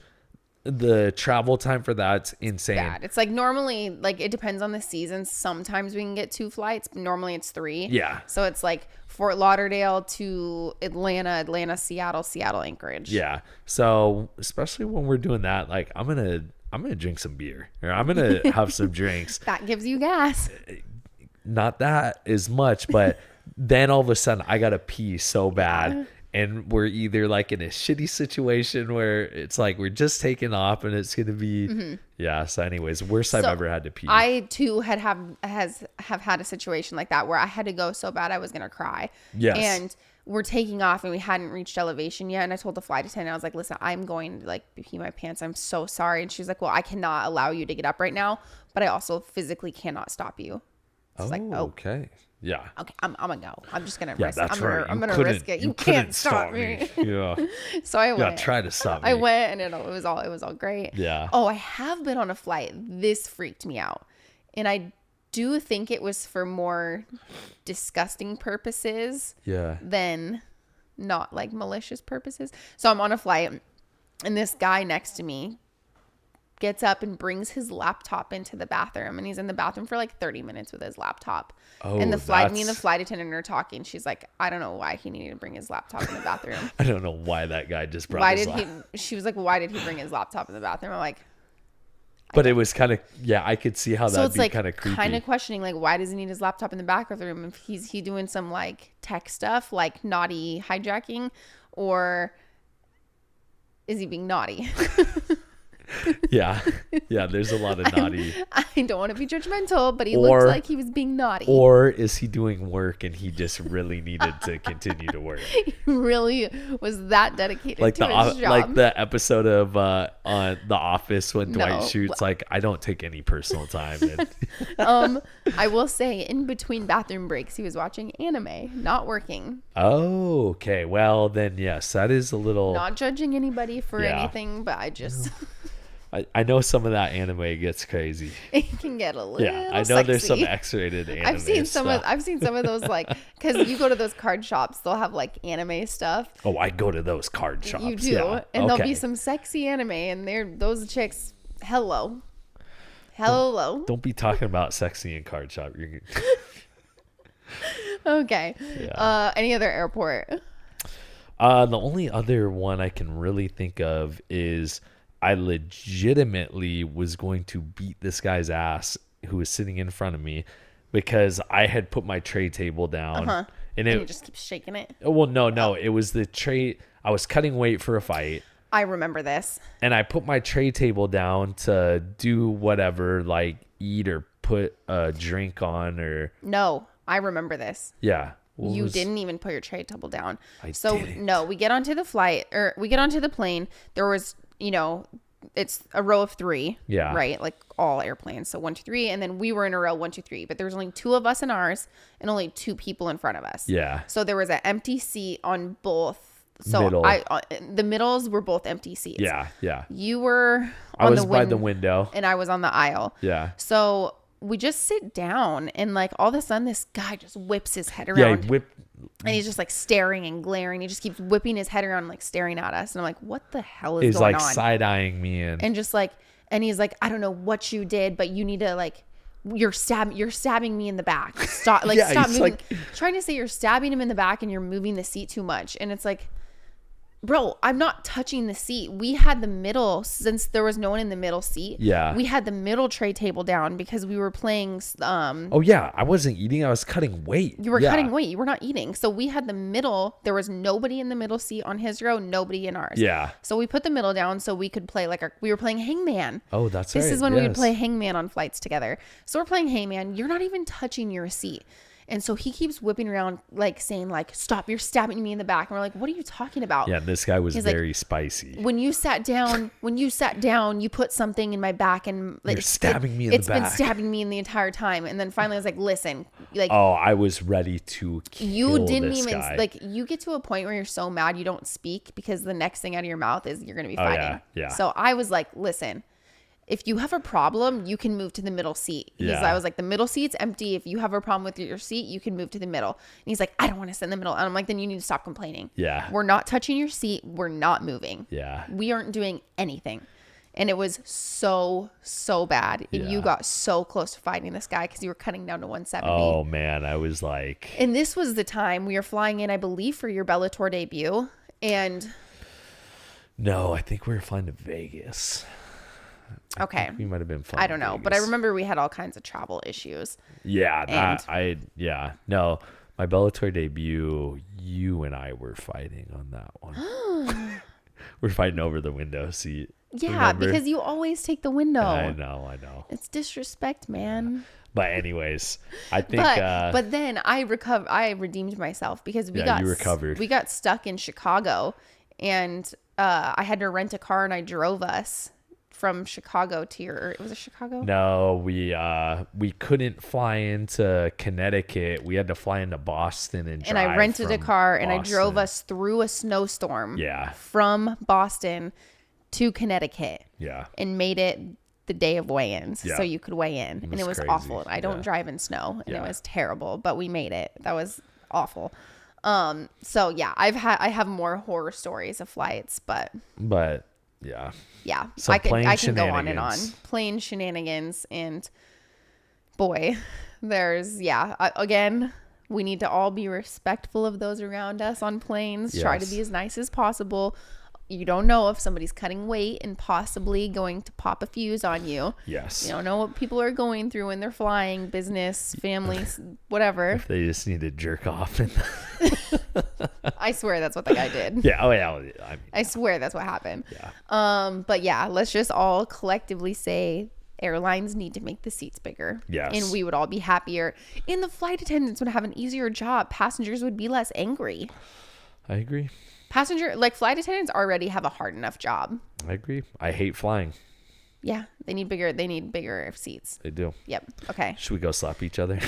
Speaker 2: the travel time for that's insane.
Speaker 1: Bad. It's like normally, like, it depends on the season. Sometimes we can get 2 flights, but normally it's 3.
Speaker 2: Yeah.
Speaker 1: So it's like Fort Lauderdale to Atlanta, Seattle, Anchorage.
Speaker 2: Yeah. So especially when we're doing that, like I'm gonna drink some beer, or I'm gonna have some drinks.
Speaker 1: That gives you gas.
Speaker 2: Not that as much, but then all of a sudden I gotta pee so bad.
Speaker 1: Yeah.
Speaker 2: And we're either like in a shitty situation where it's like we're just taking off and it's gonna be yeah. So anyways, worst I've ever had to pee.
Speaker 1: I too have had a situation like that where I had to go so bad I was gonna cry.
Speaker 2: Yes.
Speaker 1: And we're taking off and we hadn't reached elevation yet. And I told the flight attendant, I was like, listen, I'm going to like pee my pants. I'm so sorry. And she was like, well, I cannot allow you to get up right now, but I also physically cannot stop you. So it's like, oh,
Speaker 2: okay. Yeah.
Speaker 1: okay, I'm gonna go. I'm just gonna
Speaker 2: Yeah,
Speaker 1: risk
Speaker 2: that's
Speaker 1: it.
Speaker 2: right.
Speaker 1: I'm gonna risk it. You can't stop me.
Speaker 2: Yeah.
Speaker 1: So I went.
Speaker 2: Yeah, try to stop me.
Speaker 1: I went, and it was all great.
Speaker 2: Yeah.
Speaker 1: Oh, I have been on a flight. This freaked me out, and I do think it was for more disgusting purposes.
Speaker 2: Yeah.
Speaker 1: Than not like malicious purposes. So I'm on a flight, and this guy next to me gets up and brings his laptop into the bathroom, and he's in the bathroom for like 30 minutes with his laptop.
Speaker 2: Oh,
Speaker 1: and me and the flight attendant are talking. She's like, I don't know why he needed to bring his laptop in the bathroom.
Speaker 2: I don't know why that guy just brought
Speaker 1: She was like, why did he bring his laptop in the bathroom? I'm like,
Speaker 2: but it was kind of, yeah, I could see how that'd be
Speaker 1: like
Speaker 2: kind of creepy.
Speaker 1: Kind of questioning, like, why does he need his laptop in the bathroom? If he doing some like tech stuff, like naughty hijacking, or is he being naughty?
Speaker 2: Yeah. Yeah, there's a lot of naughty.
Speaker 1: I don't want to be judgmental, but he looked like he was being naughty.
Speaker 2: Or is he doing work and he just really needed to continue to work?
Speaker 1: He really was that dedicated
Speaker 2: Like
Speaker 1: to his job.
Speaker 2: Like the episode of on The Office when Dwight shoots, like, I don't take any personal time. And
Speaker 1: I will say, in between bathroom breaks, he was watching anime, not working.
Speaker 2: Oh, okay. Well, then, yes, that is a little...
Speaker 1: Not judging anybody for anything, but I just...
Speaker 2: I know some of that anime gets crazy.
Speaker 1: It can get a little
Speaker 2: I know
Speaker 1: sexy.
Speaker 2: There's some X-rated anime.
Speaker 1: I've seen some of those, like, because you go to those card shops, they'll have like anime stuff.
Speaker 2: Oh, I go to those card shops.
Speaker 1: You do, and there'll be some sexy anime, and those chicks. Hello.
Speaker 2: Don't be talking about sexy in card shop.
Speaker 1: Okay. Yeah. Any other airport?
Speaker 2: The only other one I can really think of is I legitimately was going to beat this guy's ass who was sitting in front of me because I had put my tray table down. And
Speaker 1: you just keep shaking it?
Speaker 2: Well, no. It was the tray. I was cutting weight for a fight.
Speaker 1: I remember this. And
Speaker 2: I put my tray table down to do whatever, like eat or put a drink on or...
Speaker 1: No, I remember this.
Speaker 2: Yeah.
Speaker 1: You didn't even put your tray table down. No, we get onto the plane. There was... it's a row of 3, right? Like all airplanes. So 1, 2, 3. And then we were in a row 1, 2, 3, but there was only 2 of us in ours and only 2 people in front of us.
Speaker 2: Yeah.
Speaker 1: So there was an empty seat on both. So the middles were both empty seats.
Speaker 2: Yeah. Yeah.
Speaker 1: You were
Speaker 2: by the window
Speaker 1: and I was on the aisle.
Speaker 2: Yeah.
Speaker 1: So we just sit down and like all of a sudden this guy just whips his head around.
Speaker 2: Yeah,
Speaker 1: and he's just like staring and glaring. He just keeps whipping his head around, like staring at us. And I'm like, what the hell is going on?
Speaker 2: He's like side-eyeing me. And
Speaker 1: just like, and he's like, I don't know what you did, but you need to like, you're stabbing me in the back. Stop, like stop moving. Like, trying to say you're stabbing him in the back and you're moving the seat too much. And it's like, bro, I'm not touching the seat. We had the middle, since there was no one in the middle seat.
Speaker 2: Yeah.
Speaker 1: We had the middle tray table down because we were playing.
Speaker 2: Oh, yeah. I wasn't eating. I was cutting weight.
Speaker 1: You were cutting weight. You were not eating. So we had the middle. There was nobody in the middle seat on his row, nobody in ours.
Speaker 2: Yeah.
Speaker 1: So we put the middle down so we could play we were playing Hangman.
Speaker 2: Oh, that's right.
Speaker 1: This is when we would play Hangman on flights together. So we're playing Hangman. You're not even touching your seat. And so he keeps whipping around, like saying, like, stop, you're stabbing me in the back. And we're like, what are you talking about?
Speaker 2: Yeah, this guy was very spicy.
Speaker 1: When you sat down, you put something in my back and
Speaker 2: you're stabbing me in the back.
Speaker 1: It's been stabbing me in the entire time. And then finally I was like, listen, like,
Speaker 2: oh, I was ready to kill this guy.
Speaker 1: Like, you get to a point where you're so mad you don't speak because the next thing out of your mouth is you're going to be fighting.
Speaker 2: Yeah.
Speaker 1: So I was like, listen, if you have a problem, you can move to the middle seat. I was like, the middle seat's empty. If you have a problem with your seat, you can move to the middle. And he's like, I don't want to sit in the middle. And I'm like, then you need to stop complaining.
Speaker 2: Yeah.
Speaker 1: We're not touching your seat. We're not moving.
Speaker 2: Yeah.
Speaker 1: We aren't doing anything. And it was so bad. And you got so close to fighting this guy because you were cutting down to 170.
Speaker 2: Oh, man. I was like...
Speaker 1: And this was the time we were flying in, I believe, for your Bellator debut. And...
Speaker 2: No, I think we were flying to Vegas.
Speaker 1: Okay.
Speaker 2: We might have been flying.
Speaker 1: I don't know,
Speaker 2: Vegas.
Speaker 1: but I remember we had all kinds of travel issues.
Speaker 2: Yeah, no, my Bellator debut, you and I were fighting on that one. We're fighting over the window seat.
Speaker 1: Yeah,
Speaker 2: remember?
Speaker 1: Because you always take the window.
Speaker 2: I know.
Speaker 1: It's disrespect, man.
Speaker 2: But anyways, I think.
Speaker 1: But then I redeemed myself because you recovered. We got stuck in Chicago, and I had to rent a car, and I drove us from Chicago to was it Chicago?
Speaker 2: No, we couldn't fly into Connecticut. We had to fly into Boston and drive.
Speaker 1: And I rented a car and I drove
Speaker 2: Boston.
Speaker 1: us through a snowstorm.
Speaker 2: Yeah.
Speaker 1: From Boston to Connecticut.
Speaker 2: Yeah.
Speaker 1: And made it the day of weigh-ins,
Speaker 2: Yeah.
Speaker 1: so you could weigh in, and it was
Speaker 2: crazy.
Speaker 1: awful. I don't drive in snow, and it was terrible, but we made it. That was awful. So yeah, I have more horror stories of flights, but
Speaker 2: yeah,
Speaker 1: I can go on and on.
Speaker 2: shenanigans.
Speaker 1: Plane shenanigans, and boy, there's again, we need to all be respectful of those around us on planes. Try to
Speaker 2: Yes.
Speaker 1: be as nice as possible. You don't know if somebody's cutting weight and possibly going to pop a fuse on you.
Speaker 2: Yes.
Speaker 1: You don't know what people are going through when they're flying, business, families, whatever.
Speaker 2: They just need to jerk off. And
Speaker 1: I swear that's what the guy did.
Speaker 2: yeah. Oh yeah.
Speaker 1: I swear that's what happened.
Speaker 2: Yeah.
Speaker 1: But yeah, let's just all collectively say airlines need to make the seats bigger.
Speaker 2: Yes.
Speaker 1: And we would all be happier. And the flight attendants would have an easier job. Passengers would be less angry.
Speaker 2: I agree.
Speaker 1: Flight attendants already have a hard enough job.
Speaker 2: I agree. I hate flying.
Speaker 1: Yeah, they need bigger seats.
Speaker 2: They do.
Speaker 1: Yep. Okay.
Speaker 2: Should we go slap each other?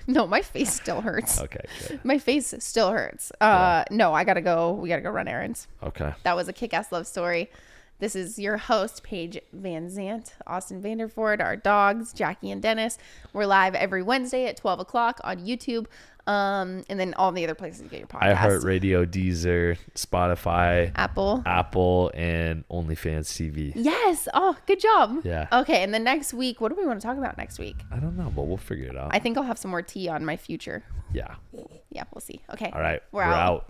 Speaker 1: No, my face still hurts.
Speaker 2: Okay. Good.
Speaker 1: My face still hurts. No, I gotta go. We gotta go run errands.
Speaker 2: Okay.
Speaker 1: That was a kick-ass love story. This is your host, Paige Van Zant, Austin Vanderford, our dogs, Jackie and Dennis. We're live every Wednesday at 12 o'clock on YouTube. And then all the other places you get your podcast.
Speaker 2: iHeartRadio, Deezer, Spotify,
Speaker 1: Apple,
Speaker 2: and OnlyFans TV.
Speaker 1: Yes. Oh, good job.
Speaker 2: Yeah.
Speaker 1: Okay. And then next week, what do we want to talk about next week?
Speaker 2: I don't know, but we'll figure it out.
Speaker 1: I think I'll have some more tea on my future.
Speaker 2: Yeah.
Speaker 1: Yeah, we'll see. Okay.
Speaker 2: All right.
Speaker 1: We're
Speaker 2: out.